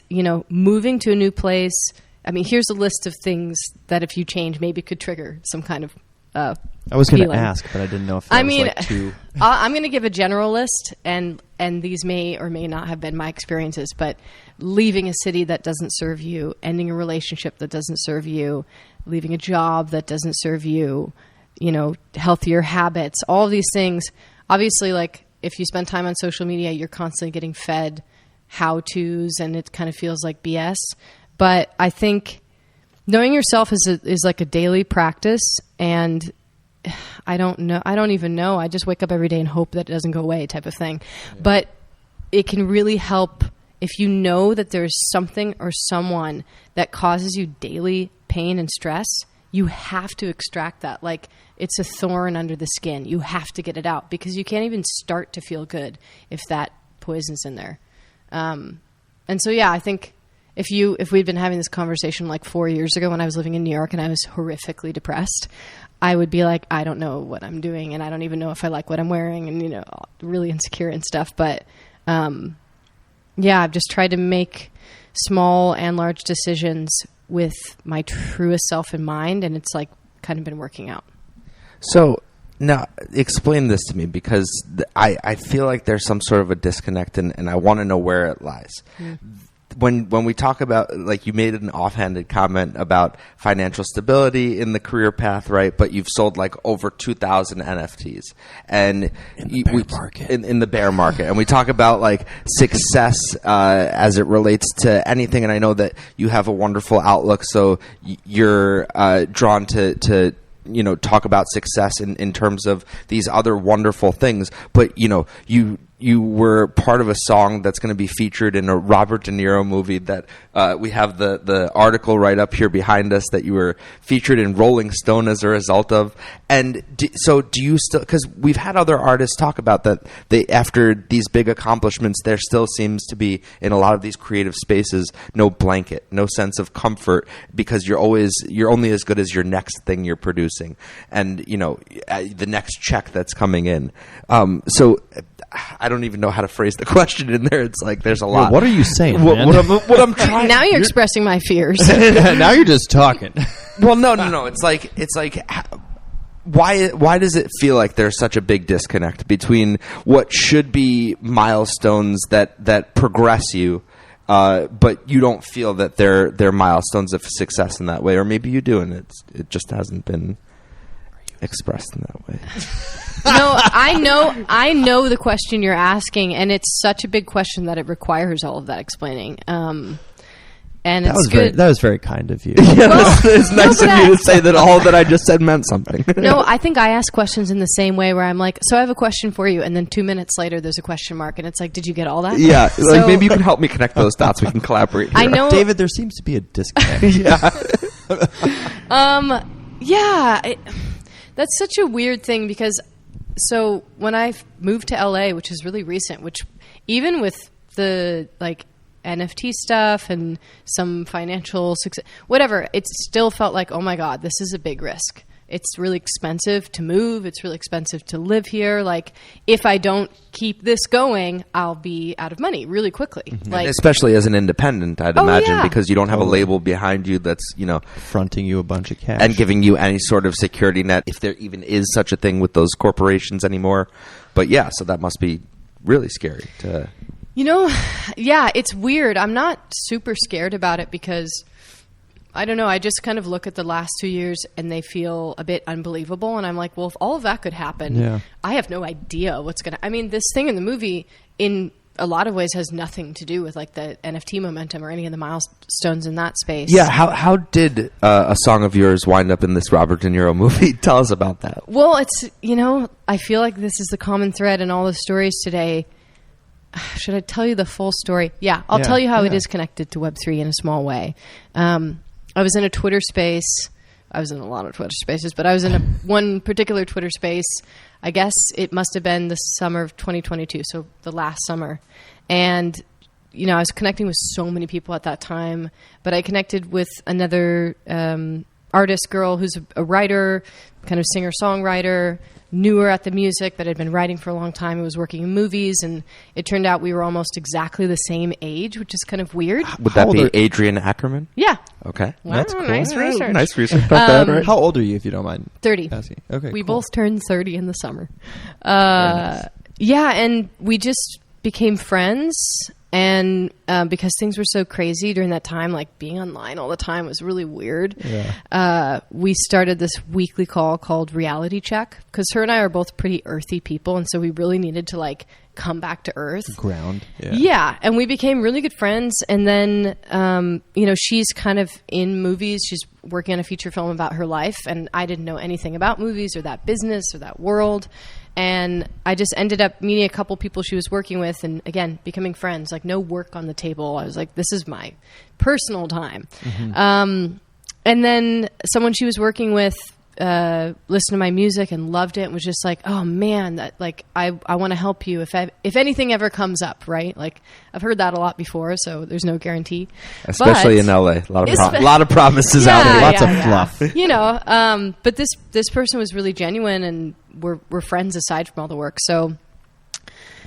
you know, moving to a new place. I mean, here's a list of things that if you change, maybe could trigger some kind of I was going to feeling. ask, but I didn't know if that was like too... I'm going to give a general list, and these may or may not have been my experiences, but leaving a city that doesn't serve you, ending a relationship that doesn't serve you, leaving a job that doesn't serve you, you know, healthier habits, all of these things. Obviously, like, if you spend time on social media, you're constantly getting fed how-tos, and it kind of feels like BS. But I think knowing yourself is like a daily practice, and I don't know. I don't even know. I just wake up every day and hope that it doesn't go away, type of thing. Yeah. But it can really help if you know that there's something or someone that causes you daily pain and stress. You have to extract that. Like, it's a thorn under the skin. You have to get it out, because you can't even start to feel good if that poison's in there. And so, yeah, I think if we'd been having this conversation like 4 years ago when I was living in New York and I was horrifically depressed, I would be like, I don't know what I'm doing, and I don't even know if I like what I'm wearing, and, you know, really insecure and stuff. But, yeah, I've just tried to make small and large decisions with my truest self in mind, and it's like kind of been working out. So now explain this to me, because I feel like there's some sort of a disconnect, and I want to know where it lies. When we talk about, like, you made an offhanded comment about financial stability in the career path, right? But you've sold like over 2,000 NFTs, and in the bear market, and we talk about like success as it relates to anything. And I know that you have a wonderful outlook, so you're drawn to you know, talk about success in terms of these other wonderful things. But, you know, you were part of a song that's going to be featured in a Robert De Niro movie that we have the article right up here behind us that you were featured in Rolling Stone as a result of. And so do you still, because we've had other artists talk about that they, after these big accomplishments, there still seems to be in a lot of these creative spaces no blanket, no sense of comfort, because you're only as good as your next thing you're producing, and, you know, the next check that's coming in. So I don't even know how to phrase the question in there. It's like there's a lot. What are you saying, man? What I'm trying. Now you're expressing my fears. Now you're just talking. Well, no. It's like why does it feel like there's such a big disconnect between what should be milestones that progress you, but you don't feel that they're milestones of success in that way, or maybe you do, and it just hasn't been expressed in that way. No, I know the question you're asking, and it's such a big question that it requires all of that explaining. And it's good. That was very kind of you. Yeah, it's nice of you to say that all that I just said meant something. No, I think I ask questions in the same way, where I'm like, so I have a question for you, and then 2 minutes later there's a question mark, and it's like, did you get all that? Yeah, like maybe you can help me connect those dots. We can collaborate here. I know, David, there seems to be a disconnect. Yeah. That's such a weird thing, because so when I moved to LA, which is really recent, which even with the like NFT stuff and some financial success, whatever, it still felt like, oh my God, this is a big risk. It's really expensive to move. It's really expensive to live here. Like, if I don't keep this going, I'll be out of money really quickly. Mm-hmm. Like, especially as an independent, I'd imagine, yeah, because you don't have a label behind you that's, you know, fronting you a bunch of cash and giving you any sort of security net, if there even is such a thing with those corporations anymore. But yeah, so that must be really scary to... You know, yeah, it's weird. I'm not super scared about it, because I don't know, I just kind of look at the last 2 years and they feel a bit unbelievable, and I'm like, well, if all of that could happen, I have no idea what's going to... I mean, this thing in the movie, in a lot of ways has nothing to do with like the NFT momentum or any of the milestones in that space. Yeah, how did a song of yours wind up in this Robert De Niro movie? Tell us about that. Well, it's, I feel like this is the common thread in all the stories today. Should I tell you the full story? Yeah, I'll tell you how it is connected to Web3 in a small way. I was in a Twitter space. I was in a lot of Twitter spaces, but I was in one particular Twitter space. I guess it must have been the summer of 2022, so the last summer. And, I was connecting with so many people at that time, but I connected with another artist girl who's a writer, kind of singer-songwriter, newer at the music, but had been writing for a long time and was working in movies. And it turned out we were almost exactly the same age, which is kind of weird. Would that be Adrian Ackerman? Yeah. Okay. Wow, That's cool. nice research. Nice research about that, right? How old are you, if you don't mind 30. asking? Okay, We cool. both turned 30 in the summer. nice. Yeah, and we just became friends. And because things were so crazy during that time, like being online all the time was really weird. Yeah. We started this weekly call called Reality Check, because her and I are both pretty earthy people, and so we really needed to like come back to earth. Ground. Yeah, and we became really good friends. And then, she's kind of in movies. She's working on a feature film about her life, and I didn't know anything about movies or that business or that world. And I just ended up meeting a couple people she was working with, and again, becoming friends. Like, no work on the table. I was like, this is my personal time. And then someone she was working with listened to my music and loved it, and was just like, oh man, that like I want to help you if anything ever comes up, right? Like, I've heard that a lot before, so there's no guarantee. Especially in LA. A lot of promises out here. Lots of fluff. But this person was really genuine, and we're friends aside from all the work. So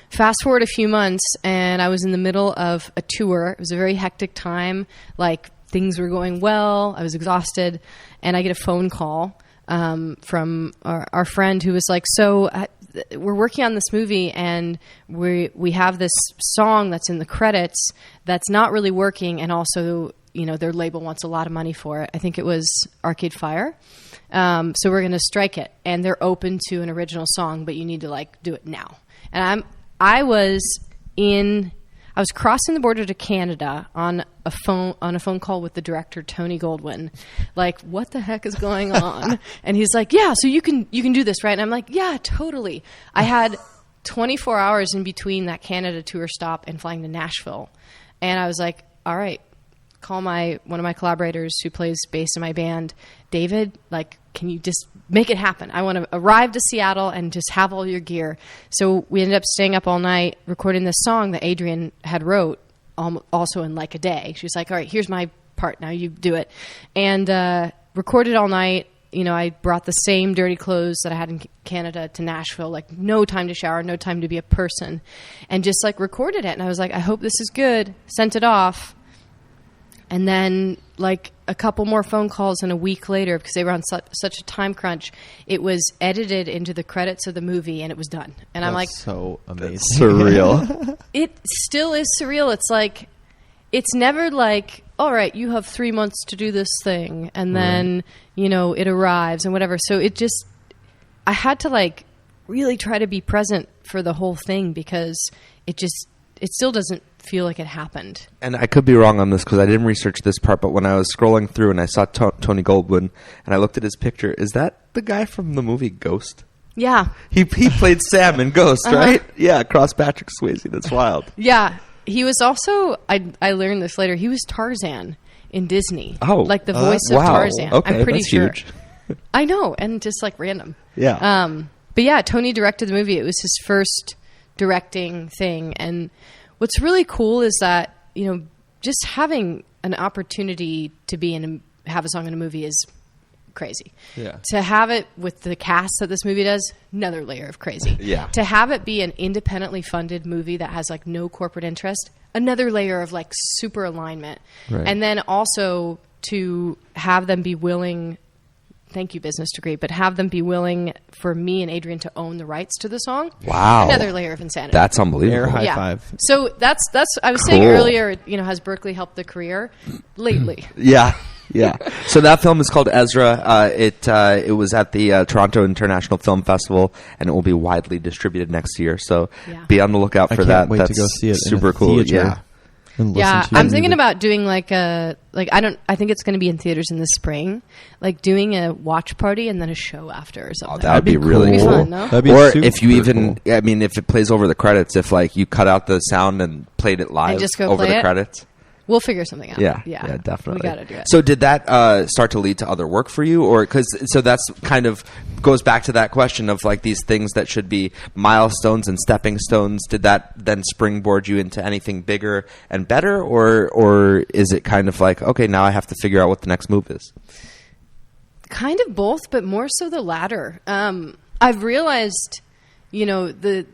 fast forward a few months, and I was in the middle of a tour. It was a very hectic time. Like, things were going well. I was exhausted, and I get a phone call from our friend who was like, so we're working on this movie, and we have this song that's in the credits that's not really working, and also their label wants a lot of money for it. I think it was Arcade Fire. So we're going to strike it, and they're open to an original song, but you need to like do it now. And I was crossing the border to Canada on a phone call with the director, Tony Goldwyn. Like, what the heck is going on? And he's like, yeah, so you can do this, right? And I'm like, yeah, totally. I had 24 hours in between that Canada tour stop and flying to Nashville. And I was like, all right, call one of my collaborators who plays bass in my band, David, like, can you just make it happen? I want to arrive to Seattle and just have all your gear. So we ended up staying up all night recording this song that Adrian had wrote also in like a day. She was like, all right, here's my part. Now you do it. And recorded all night. I brought the same dirty clothes that I had in Canada to Nashville, like no time to shower, no time to be a person, and just like recorded it. And I was like, I hope this is good. Sent it off. And then, like, a couple more phone calls, and a week later, because they were on such a time crunch, it was edited into the credits of the movie, and it was done. And I'm like, so amazing. Surreal. It still is surreal. It's like, it's never like, all right, you have 3 months to do this thing, and then, it arrives and whatever. So it just, I had to, like, really try to be present for the whole thing, because it still doesn't feel like it happened. And I could be wrong on this because I didn't research this part, but when I was scrolling through and I saw Tony Goldwyn and I looked at his picture, is that the guy from the movie Ghost? Yeah. He played Sam in Ghost, right? Yeah, across Patrick Swayze. That's wild. Yeah. He was also, I learned this later, he was Tarzan in Disney. Oh. Like the voice of wow. Tarzan. Okay, I'm pretty that's sure. huge. I know, and just like random. Yeah. But yeah, Tony directed the movie. It was his first directing thing. And what's really cool is that, just having an opportunity to have a song in a movie is crazy. Yeah. To have it with the cast that this movie does, another layer of crazy. Yeah. To have it be an independently funded movie that has like no corporate interest, another layer of like super alignment. Right. And then also to have them be willing, thank you business degree, but have them be willing for me and Adrian to own the rights to the song. Wow. Another layer of insanity. That's unbelievable. Air high five. So that's I was saying earlier, has Berkeley helped the career lately? Yeah. Yeah. So that film is called Ezra. It was at the Toronto International Film Festival, and it will be widely distributed next year. So be on the lookout for that. Can't wait to go see it. Super in a cool. theater Yeah. and listen Yeah, to I'm it. thinking about doing I think it's going to be in theaters in the spring, like doing a watch party and then a show after or something. That would be really That'd be cool. fun, no? That'd be Or super if you even, cool. I mean, if it plays over the credits, if like you cut out the sound and played it live just go over play the it? credits. We'll figure something out. Yeah, We definitely. got to do it. So did that start to lead to other work for you, or so that's kind of goes back to that question of like these things that should be milestones and stepping stones. Did that then springboard you into anything bigger and better, or is it kind of like, okay, now I have to figure out what the next move is? Kind of both, but more so the latter. I've realized, the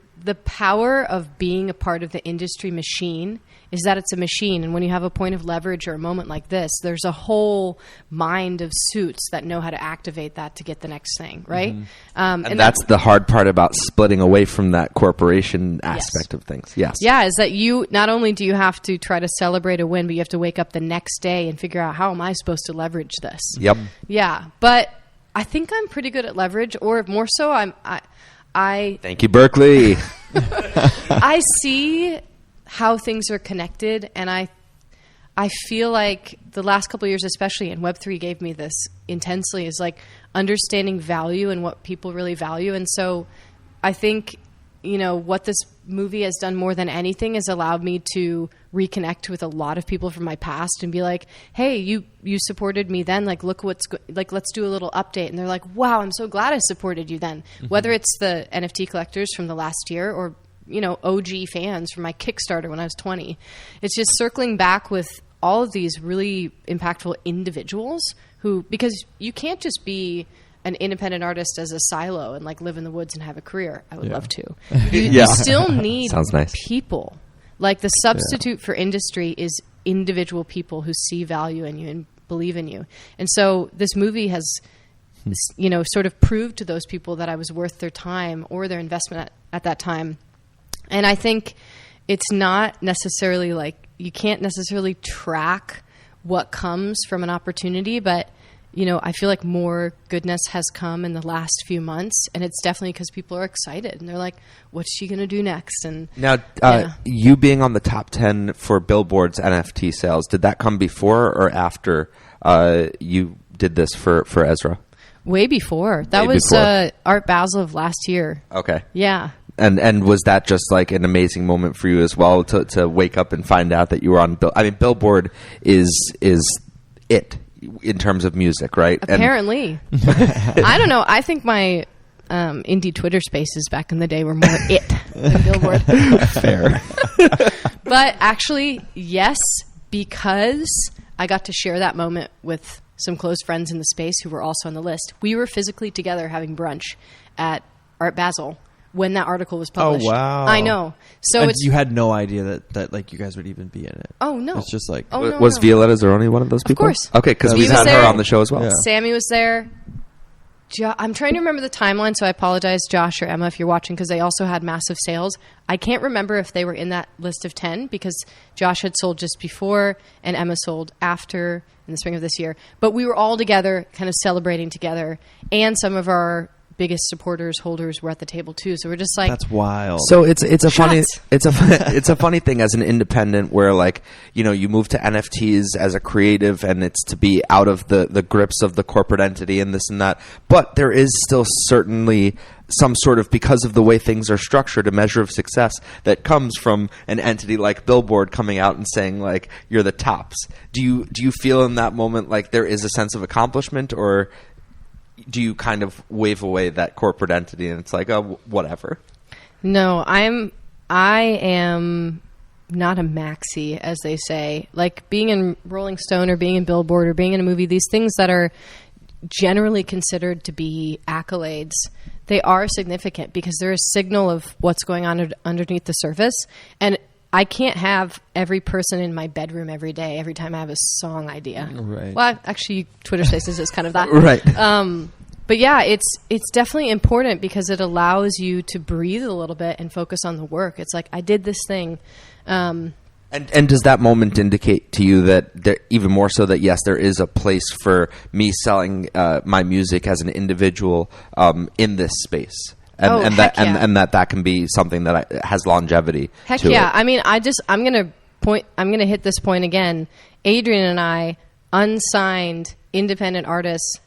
power of being a part of the industry machine is that it's a machine. And when you have a point of leverage or a moment like this, there's a whole mind of suits that know how to activate that to get the next thing, right? Mm-hmm. And that's the hard part about splitting away from that corporation aspect of things. Yes. Yeah, is that you not only do you have to try to celebrate a win, but you have to wake up the next day and figure out, how am I supposed to leverage this? Yep. Yeah, but I think I'm pretty good at leverage, or more so, I Thank you, Berkeley. I see how things are connected, and I feel like the last couple of years, especially, and Web3 gave me this intensely, is like understanding value and what people really value. And so I think, what this movie has done more than anything is allowed me to reconnect with a lot of people from my past and be like, hey, you supported me then, like, look let's do a little update. And they're like, wow, I'm so glad I supported you then. Mm-hmm. Whether it's the NFT collectors from the last year or OG fans from my Kickstarter when I was 20. It's just circling back with all of these really impactful individuals because you can't just be an independent artist as a silo and like live in the woods and have a career. I would love to. You still need Sounds nice. people. Like the substitute for industry is individual people who see value in you and believe in you. And so this movie has sort of proved to those people that I was worth their time or their investment at that time. And I think it's not necessarily like you can't necessarily track what comes from an opportunity, but I feel like more goodness has come in the last few months, and it's definitely because people are excited and they're like, "What's she going to do next?" And now, you being on the top 10 for Billboard's NFT sales, did that come before or after you did this for Ezra? Way before. That was Art Basel of last year. Okay. Yeah. And was that just like an amazing moment for you as well to wake up and find out that you were on Billboard is it in terms of music, right? Apparently. I don't know. I think my indie Twitter spaces back in the day were more it than Billboard. Fair. But actually, yes, because I got to share that moment with some close friends in the space who were also on the list. We were physically together having brunch at Art Basel when that article was published. Oh, wow. I know. So And it's you had no idea that like you guys would even be in it. Oh no. It's just like Was Violetta Zeroni one of those people? course. Okay, because He we've was had there. her on the show as well. Yeah. Sammy was there. I'm trying to remember the timeline, so I apologize, Josh or Emma, if you're watching, because they also had massive sales. I can't remember if they were in that list of 10 because Josh had sold just before and Emma sold after in the spring of this year. But we were all together, kind of celebrating together, and some of our biggest supporters, holders were at the table too. So we're just like, that's wild. So it's a funny Shots. it's a funny thing as an independent where like you move to NFTs as a creative and it's to be out of the grips of the corporate entity and this and that, but there is still certainly some sort of, because of the way things are structured, a measure of success that comes from an entity like Billboard coming out and saying like you're the tops. Do you feel in that moment like there is a sense of accomplishment, or do you kind of wave away that corporate entity and it's like, oh, whatever? no, I am not a maxi, as they say. Like being in Rolling Stone or being in Billboard or being in a movie, these things that are generally considered to be accolades, they are significant because they're a signal of what's going on underneath the surface. And I can't have every person in my bedroom every day, every time I have a song idea. Right. Well, actually, Twitter Spaces is kind of that. Right. But yeah, it's definitely important because it allows you to breathe a little bit and focus on the work. It's like, I did this thing. And does that moment indicate to you that there, even more so that yes, there is a place for me selling my music as an individual in this space, and that can be something that has longevity. Heck to yeah! it. I mean, I'm gonna hit this point again. Adrian and I, unsigned independent artists,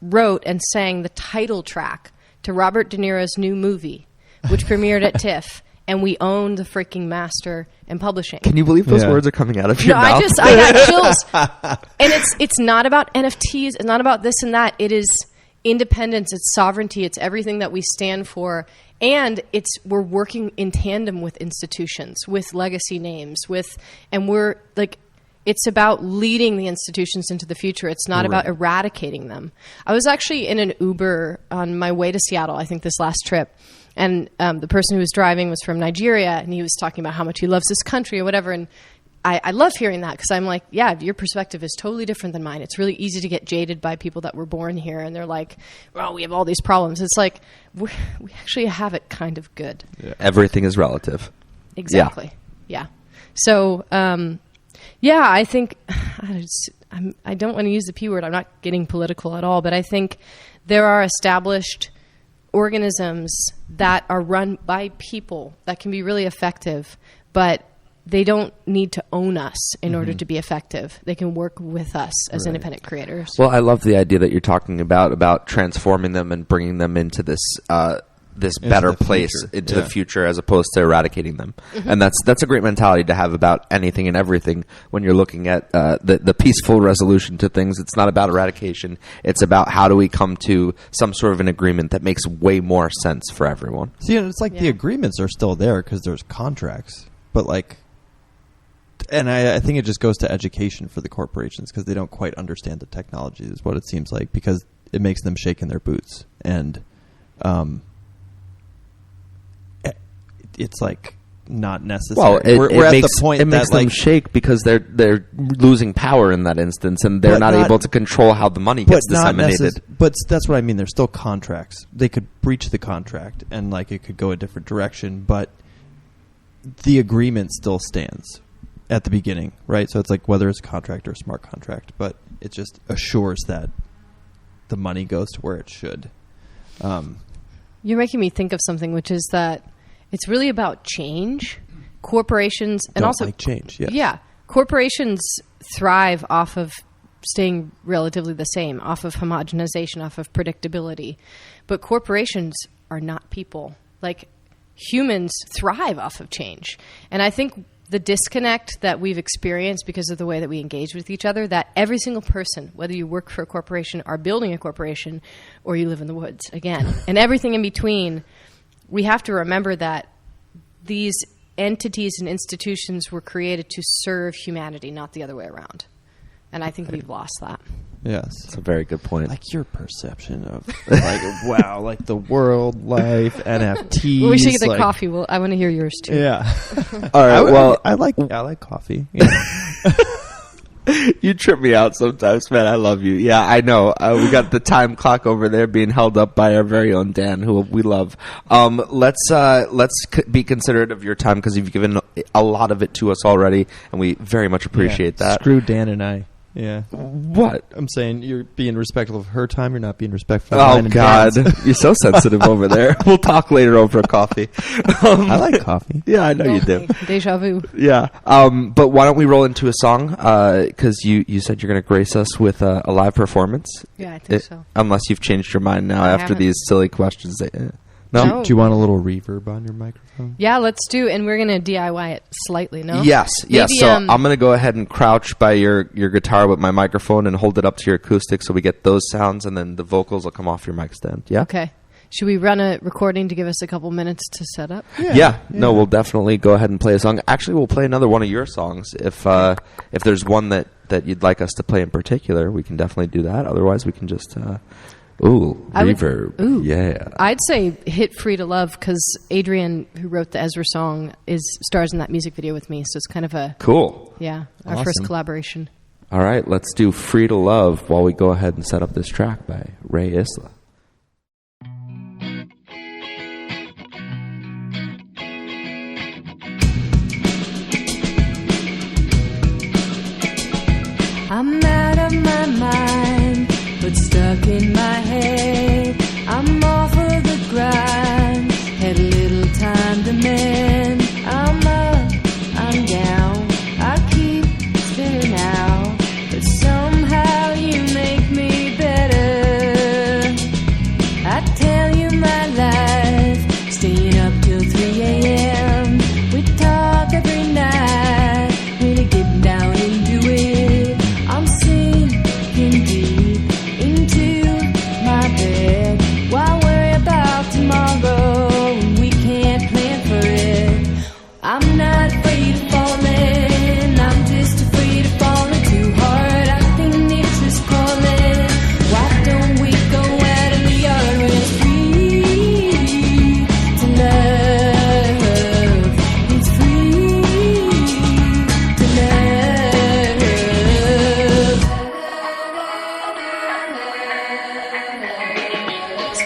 wrote and sang the title track to Robert De Niro's new movie, which premiered at TIFF. And we own the freaking master and publishing. Can you believe those words are coming out of your mouth? I got chills. And it's not about NFTs. It's not about this and that. It is independence. It's sovereignty. It's everything that we stand for. And we're working in tandem with institutions, with legacy names, and we're like, it's about leading the institutions into the future. It's not about eradicating them. I was actually in an Uber on my way to Seattle, I think this last trip. And the person who was driving was from Nigeria, and he was talking about how much he loves this country or whatever. And I love hearing that because I'm like, yeah, your perspective is totally different than mine. It's really easy to get jaded by people that were born here, and they're like, well, we have all these problems. It's like, we actually have it kind of good. Yeah. Everything is relative. Exactly. Yeah. So, I think, I don't want to use the P word. I'm not getting political at all, but I think there are established organisms that are run by people that can be really effective, but they don't need to own us in order to be effective. They can work with us as independent creators. Well, I love the idea that you're talking about transforming them and bringing them into this better place, into the future, as opposed to eradicating them. And that's a great mentality to have about anything and everything when you're looking at the peaceful resolution to things. It's not about eradication. It's about how do we come to some sort of an agreement that makes way more sense for everyone. See, it's like the agreements are still there because there's contracts, but like, and I think it just goes to education for the corporations because they don't quite understand the technology is what it seems like, because it makes them shake in their boots. And it's like not necessary. Well, we're at the point it makes them shake because they're losing power in that instance, and they're not able to control how the money gets disseminated. But that's what I mean. There's still contracts. They could breach the contract, and like it could go a different direction, but the agreement still stands at the beginning, right? So it's like whether it's a contract or a smart contract, but it just assures that the money goes to where it should. You're making me think of something, which is that it's really about change. Corporations and Don't also like change. Yes. Yeah, corporations thrive off of staying relatively the same, off of homogenization, off of predictability. But corporations are not people. Like humans thrive off of change. And I think the disconnect that we've experienced because of the way that we engage with each other, that every single person, whether you work for a corporation, are building a corporation, or you live in the woods, again, and everything in between, we have to remember that these entities and institutions were created to serve humanity, not the other way around. And I think we've lost that. Yes. That's a very good point. Like your perception of like wow, like the world, life, NFTs. We should get the coffee. Well, I want to hear yours too. Yeah. All right. Well, I like coffee. Yeah. You trip me out sometimes, man. I love you. Yeah, I know. We got the time clock over there being held up by our very own Dan, who we love. Let's be considerate of your time because you've given a lot of it to us already, and we very much appreciate that. Screw Dan and I. Yeah. What? I'm saying you're being respectful of her time. You're not being respectful of mine. Oh, God. You're so sensitive over there. We'll talk later over a coffee. I like coffee. Yeah, I know you do. Deja vu. Yeah. But why don't we roll into a song? Because you said you're going to grace us with a live performance. Yeah, I think so. Unless you've changed your mind now after haven't. these silly questions. No? Do you want a little reverb on your microphone? Yeah, let's do. And we're going to DIY it slightly, no? Yes. Maybe, So I'm going to go ahead and crouch by your guitar with my microphone and hold it up to your acoustic so we get those sounds, and then the vocals will come off your mic stand. Yeah? Okay. Should we run a recording to give us a couple minutes to set up? Yeah. No, we'll definitely go ahead and play a song. Actually, we'll play another one of your songs. If there's one that you'd like us to play in particular, we can definitely do that. Otherwise, we can just... reverb. Yeah. I'd say hit Free to Love because Adrian, who wrote the Ezra song, stars in that music video with me. So it's kind of a... Cool. Yeah, our Awesome. first collaboration. All right, let's do Free to Love while we go ahead and set up this track by Rae Isla.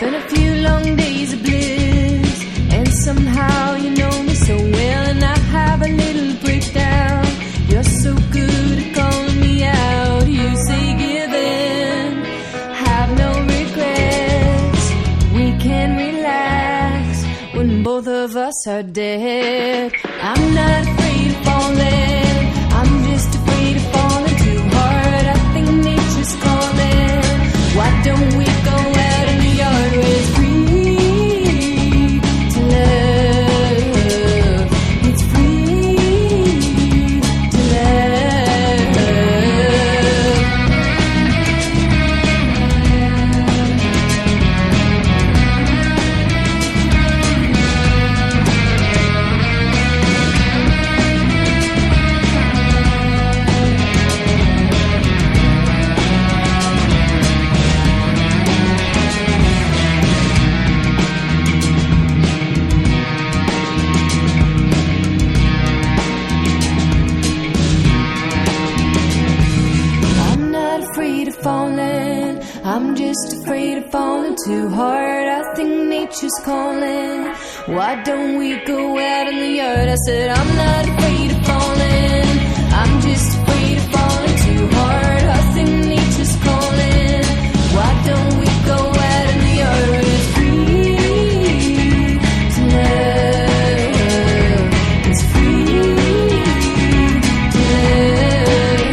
Been a few long days of bliss, and somehow you know me so well, and I have a little breakdown. You're so good at calling me out. You say give in, have no regrets. We can relax when both of us are dead. I'm not afraid of falling, I'm just afraid of falling too hard. I think nature's calling. Why don't we go out in the yard where it's free to love? It's free to falling, I'm just afraid of falling too hard. I think nature's calling. Why don't we go out in the yard? I said I'm not afraid of falling, I'm just afraid of falling too hard. I think nature's calling. Why don't we go out in the yard where it's free to love? It's free to love.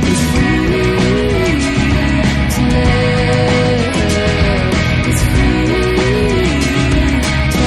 It's free to love. It's free to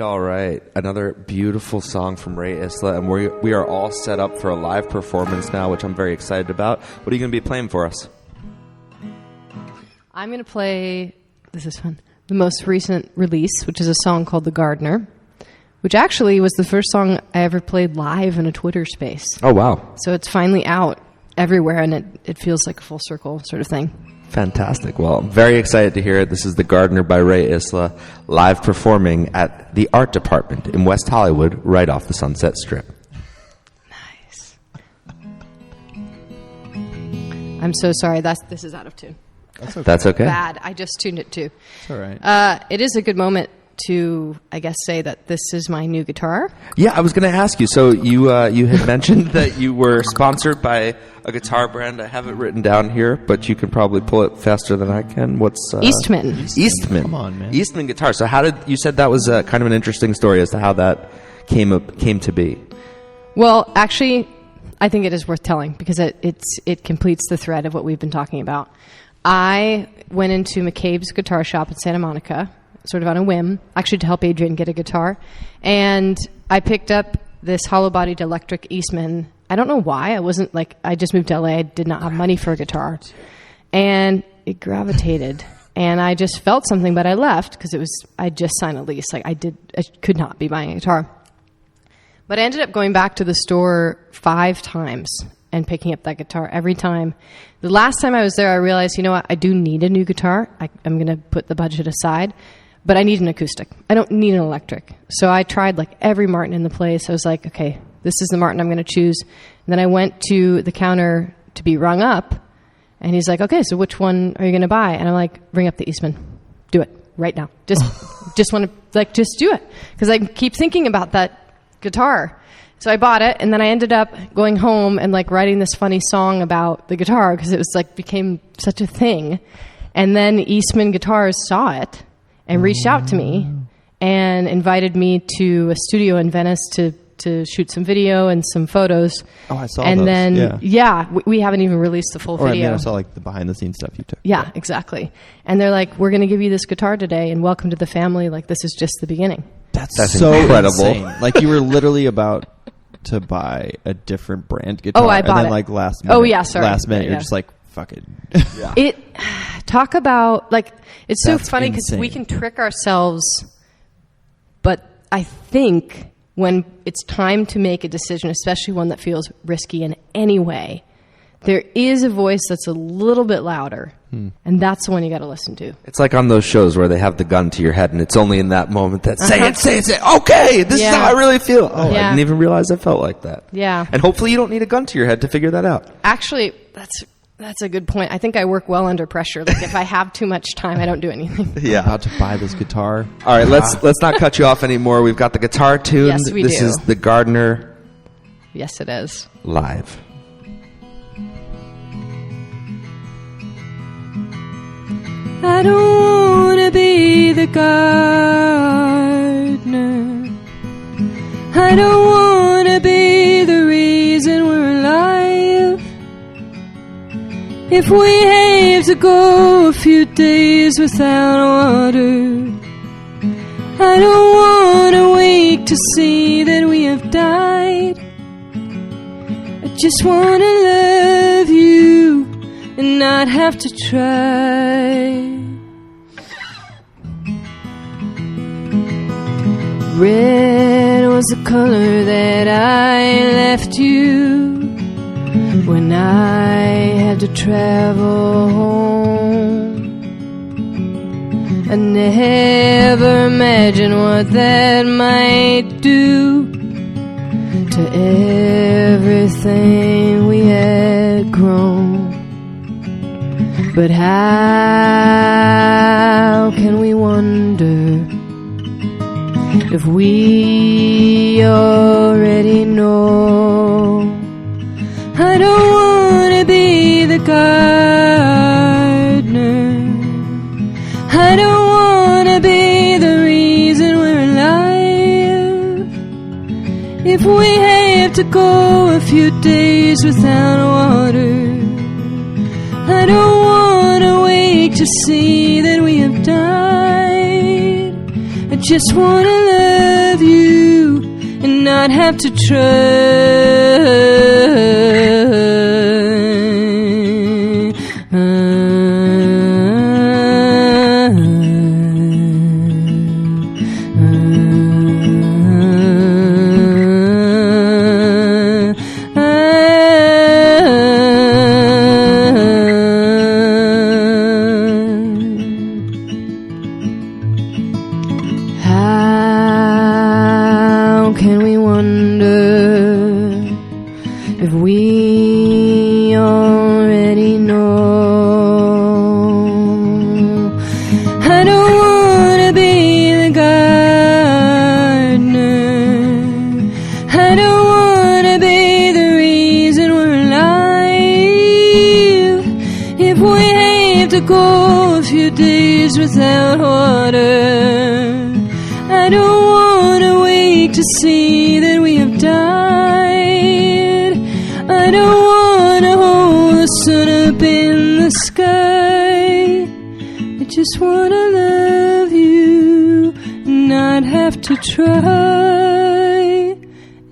All right. Another beautiful song from Rae Isla, and we are all set up for a live performance now, which I'm very excited about. What are you going to be playing for us? I'm going to play, this is fun, the most recent release, which is a song called The Gardener, which actually was the first song I ever played live in a Twitter space. Oh, wow. So it's finally out everywhere, and it feels like a full circle sort of thing. Fantastic. Well, I'm very excited to hear it. This is The Gardener by Rae Isla, live performing at the Art Department in West Hollywood, right off the Sunset Strip. Nice. I'm so sorry. This is out of tune. That's okay. Bad. I just tuned it too. It's all right. It is a good moment to, I guess, say that this is my new guitar. Yeah, I was going to ask you. So you had mentioned that you were sponsored by a guitar brand. I have it written down here, but you can probably pull it faster than I can. What's Eastman. Eastman. Come on, man. Eastman Guitar. So how did you said that was kind of an interesting story as to how that came to be? Well, actually, I think it is worth telling because it completes the thread of what we've been talking about. I went into McCabe's guitar shop in Santa Monica, sort of on a whim, actually to help Adrian get a guitar. And I picked up this hollow-bodied electric Eastman. I don't know why. I just moved to LA. I did not have money for a guitar. And it gravitated. And I just felt something, but I left because I just signed a lease. I could not be buying a guitar. But I ended up going back to the store 5 times and picking up that guitar every time. The last time I was there, I realized, you know what? I do need a new guitar. I'm going to put the budget aside. But I need an acoustic. I don't need an electric. So I tried every Martin in the place. I was like, okay, this is the Martin I'm going to choose. And then I went to the counter to be rung up. And he's like, okay, so which one are you going to buy? And I'm like, ring up the Eastman. Do it right now. Just want to, just do it. Because I keep thinking about that guitar. So I bought it. And then I ended up going home and writing this funny song about the guitar because it was became such a thing. And then Eastman Guitars saw it and reached out to me and invited me to a studio in Venice to shoot some video and some photos. Oh, I saw and those. Then, we haven't even released the full video. I saw the behind-the-scenes stuff you took. Yeah, exactly. And they're like, we're going to give you this guitar today and welcome to the family. This is just the beginning. That's so incredible. Insane. You were literally about to buy a different brand guitar. Oh, I bought it. And then last minute. Oh, yeah, sorry. Last minute, Yeah. you're just fuck it. Yeah. Talk about, it's so That's funny because insane. we can trick ourselves, but I think when it's time to make a decision, especially one that feels risky in any way, there is a voice that's a little bit louder, and that's the one you got to listen to. It's like on those shows where they have the gun to your head, and it's only in that moment that say it. Okay, this is how I really feel. Oh, I didn't even realize I felt like that. Yeah. And hopefully you don't need a gun to your head to figure that out. Actually, that's a good point. I think I work well under pressure. Like if I have too much time, I don't do anything. Yeah. About to buy this guitar. All right, let's not cut you off anymore. We've got the guitar tuned. Yes, we This do. is the Gardener Yes, it is. live. I don't want to be the gardener. I don't want to be the reason we're alive. If we have to go a few days without water, I don't want to wake to see that we have died. I just want to love you and not have to try. Red was the color that I left you when I had to travel home. I never imagined what that might do to everything we had grown. But how can we wonder if we already know? I don't want to be the gardener. I don't want to be the reason we're alive. If we have to go a few days without water, I don't want to wake to see that we have died. I just want to love you and not have to How can we wonder if we already know? I don't want to be the gardener. I don't want to be the reason we're alive. If we have to go a few days without water, I don't want to wake to see that we have died. I don't want to hold the sun up in the sky. I just want to love you and not have to try.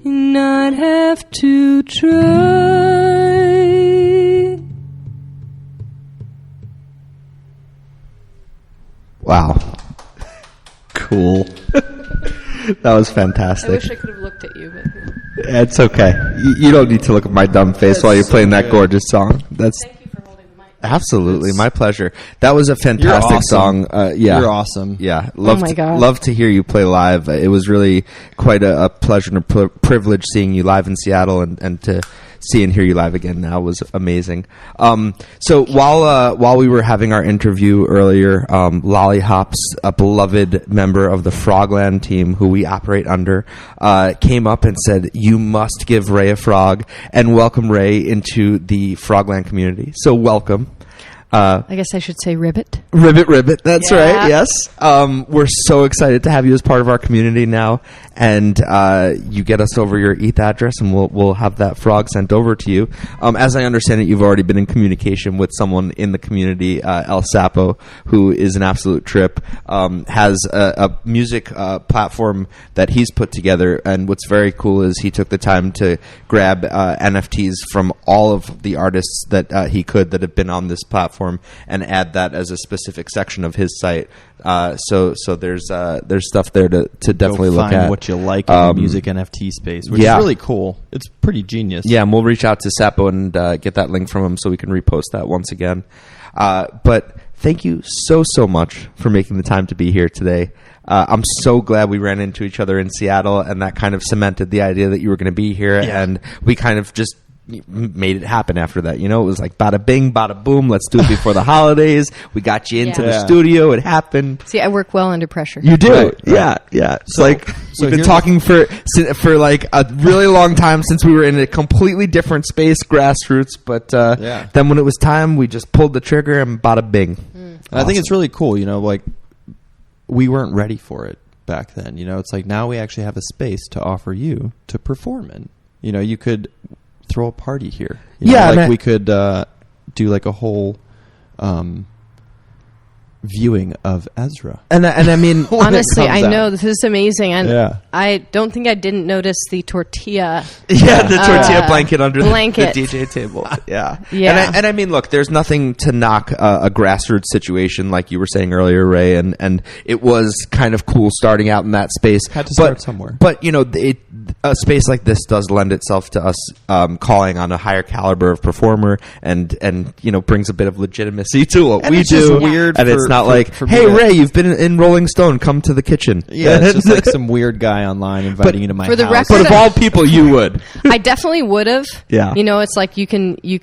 And not have to try. Wow. Cool. That was fantastic. I wish I could have looked at you, but It's okay. You don't need to look at my dumb face while you're playing that gorgeous song. That's thank you for holding the mic. absolutely my pleasure. That was a fantastic You're song. awesome. Yeah, You're awesome. Yeah, love my God. love to hear you play live. It was really quite a pleasure and a privilege seeing you live in Seattle, and to see and hear you live again now was amazing. So while we were having our interview earlier, Lollyhops, a beloved member of the Frogland team who we operate under, came up and said, "You must give Rae a frog and welcome Rae into the Frogland community." So welcome. I guess I should say ribbit. Ribbit. That's Yeah. right. Yes. We're so excited to have you as part of our community now, and you get us over your ETH address, and we'll have that frog sent over to you. As I understand it, you've already been in communication with someone in the community, El Sapo, who is an absolute trip. Has a music platform that he's put together, and what's very cool is he took the time to grab NFTs from all of the artists that he could that have been on this platform, and add that as a specific section of his site So there's stuff there to definitely Go look find at what you like in the music NFT space, which is really cool. It's pretty genius. Yeah, and we'll reach out to Sapo and get that link from him so we can repost that once again. But thank you so much for making the time to be here today. I'm so glad we ran into each other in Seattle, and that kind of cemented the idea that you were going to be here, and we kind of just made it happen after that. It was like bada bing, bada boom, let's do it before the holidays. We got you into the studio. It happened. See, I work well under pressure. You do. Right. Yeah. It's like we've been here's- talking for like a really long time since we were in a completely different space, grassroots, but then when it was time, we just pulled the trigger and bada bing. And I think it's really cool, like we weren't ready for it back then. It's like now we actually have a space to offer you to perform in. You could throw a party here. We could do like a whole viewing of Ezra. And I mean, honestly, I know this is amazing, and I don't think I didn't notice the tortilla. The tortilla blanket under the DJ table. Yeah. And I mean, look, there's nothing to knock a grassroots situation like you were saying earlier, Ray, and it was kind of cool starting out in that space. Had to start somewhere. But a space like this does lend itself to us calling on a higher caliber of performer, and brings a bit of legitimacy to what we do. Weird, and it's not like, hey, Ray, you've been in Rolling Stone, come to the kitchen. Yeah, it's just like some weird guy online inviting you to my for the house. record, but of all people, you would. I definitely would have. Yeah. It's like you can You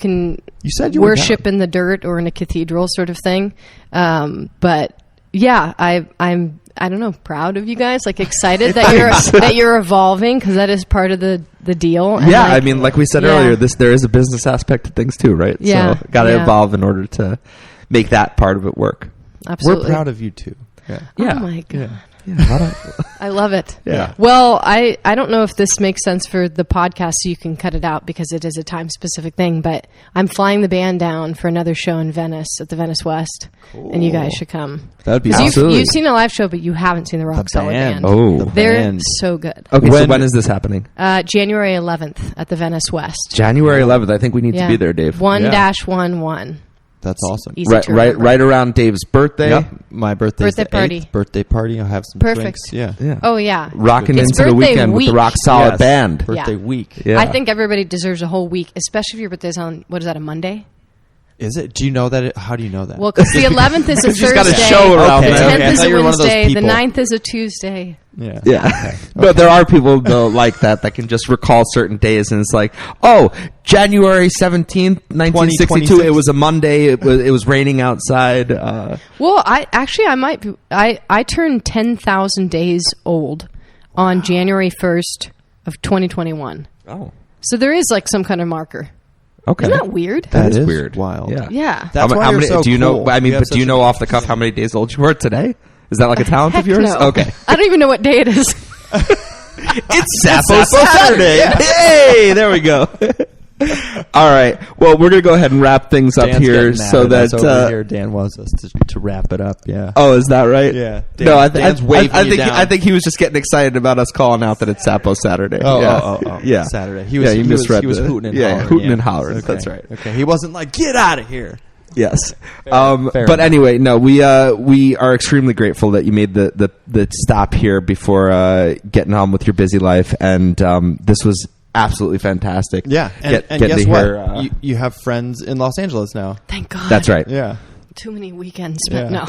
said you were worship in the dirt or in a cathedral sort of thing. But yeah, I'm I don't know, proud of you guys, like excited that you're evolving, because that is part of the deal. And I mean, like we said earlier, there is a business aspect to things too, right? Yeah. So got to evolve in order to make that part of it work. Absolutely. We're proud of you too. Yeah. Oh my God. Yeah. I love it. Yeah. Well, I don't know if this makes sense for the podcast, so you can cut it out because it is a time-specific thing, but I'm flying the band down for another show in Venice at the Venice West, and you guys should come. That would be 'Cause awesome. you've seen a live show, but you haven't seen the Rock Solid Band. Oh. The They're band. so good. Okay, so when is this happening? January 11th at the Venice West. January 11th. I think we need to be there, Dave. 1-11. That's awesome. Easy to Right remember. around Dave's birthday. Yep. My birthday's Birthday the party. 8th. Birthday party. I'll have some Perfect. drinks. Yeah. Yeah. Oh, yeah. Rocking It's into the birthday weekend with week. the Rock Solid Yes. Band. Birthday Yeah. week. Yeah. I think everybody deserves a whole week, especially if your birthday's on, what is that, a Monday? Is it? Do you know that? How do you know that? Well, because the 11th is a She's got a Thursday. show around the there. 10th Okay, I is thought a you were one of those Wednesday. The people. 9th is a Tuesday. yeah. Yeah. But there are people though like that can just recall certain days, and it's like, oh, January 17th, 1962. 2026. It was a Monday. It was raining outside. Well, I might be. I turned 10,000 days old on January 1st of 2021. Oh. So there is like some kind of marker. Okay. Isn't that weird? That is is weird. wild. Yeah. Yeah. That's why you're so do you know? cool. I mean, You have but do you such know a- off the cuff how many days old you were today? Is that like a talent Heck of yours? no. Okay. I don't even know what day it is. It's Sapo Saturday. Hey, there we go. All right. Well, we're gonna go ahead and wrap things up Dan's here, getting mad so at that us over here. Dan wants us to wrap it up. Yeah. Oh, is that right? Yeah. No, Dan's waving you think down. I think he was just getting excited about us calling out that it's Sapo Saturday. Oh. Yeah. Saturday. You misread He was the- hooting and yeah, hollering. hooting and hollering. Okay. That's right. Okay. He wasn't like, get out of here. Yes. Fair But enough. anyway, no, we are extremely grateful that you made the stop here before getting on with your busy life, and this was absolutely fantastic. Yeah. And Getting guess to what? hear, You have friends in Los Angeles now. Thank God. that's right. Yeah. Too many weekends, but Yeah. no.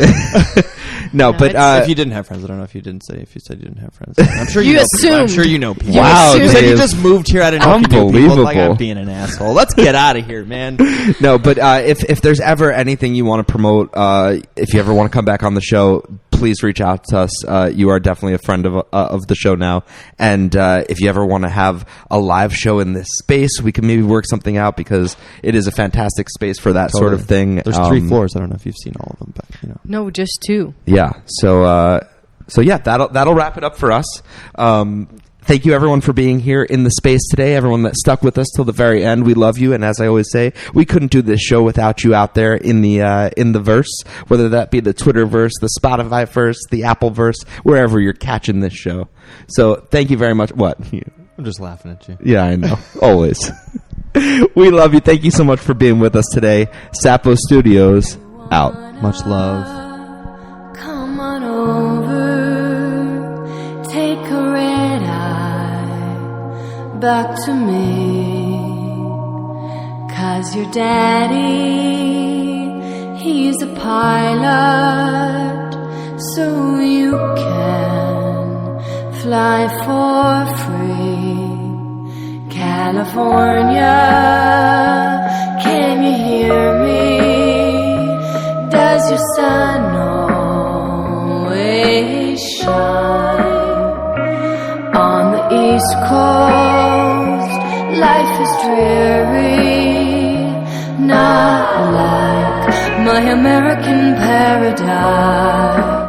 No, but If you didn't have friends, I don't know if you didn't say. If you said you didn't have friends, I'm sure You know people. I'm assumed. sure you know people. You Wow, You assumed. said you Dave. just moved here. I didn't know if you knew people. Like Unbelievable. I'm being an asshole. Let's get out of here, man. no, but if there's ever anything you want to promote, if you ever want to come back on the show, please reach out to us. You are definitely a friend of the show now, and if you ever want to have a live show in this space, we can maybe work something out, because it is a fantastic space for that sort of thing. There's 3 floors. I don't know if you've seen all of them, but you know. No, just 2. Yeah. So yeah, that'll wrap it up for us. Thank you, everyone, for being here in the space today. Everyone that stuck with us till the very end, we love you. And as I always say, we couldn't do this show without you out there in the verse, whether that be the Twitterverse, the Spotify verse, the Appleverse, wherever you're catching this show. So thank you very much. What? I'm just laughing at you. Yeah, I know. Always. We love you. Thank you so much for being with us today. Sapo Studios out. Much love. Come on back to me, 'cause your daddy, he's a pilot, so you can fly for free. California, can you hear me? Does your sun always shine? On the East Coast, life is dreary, not like my American paradise.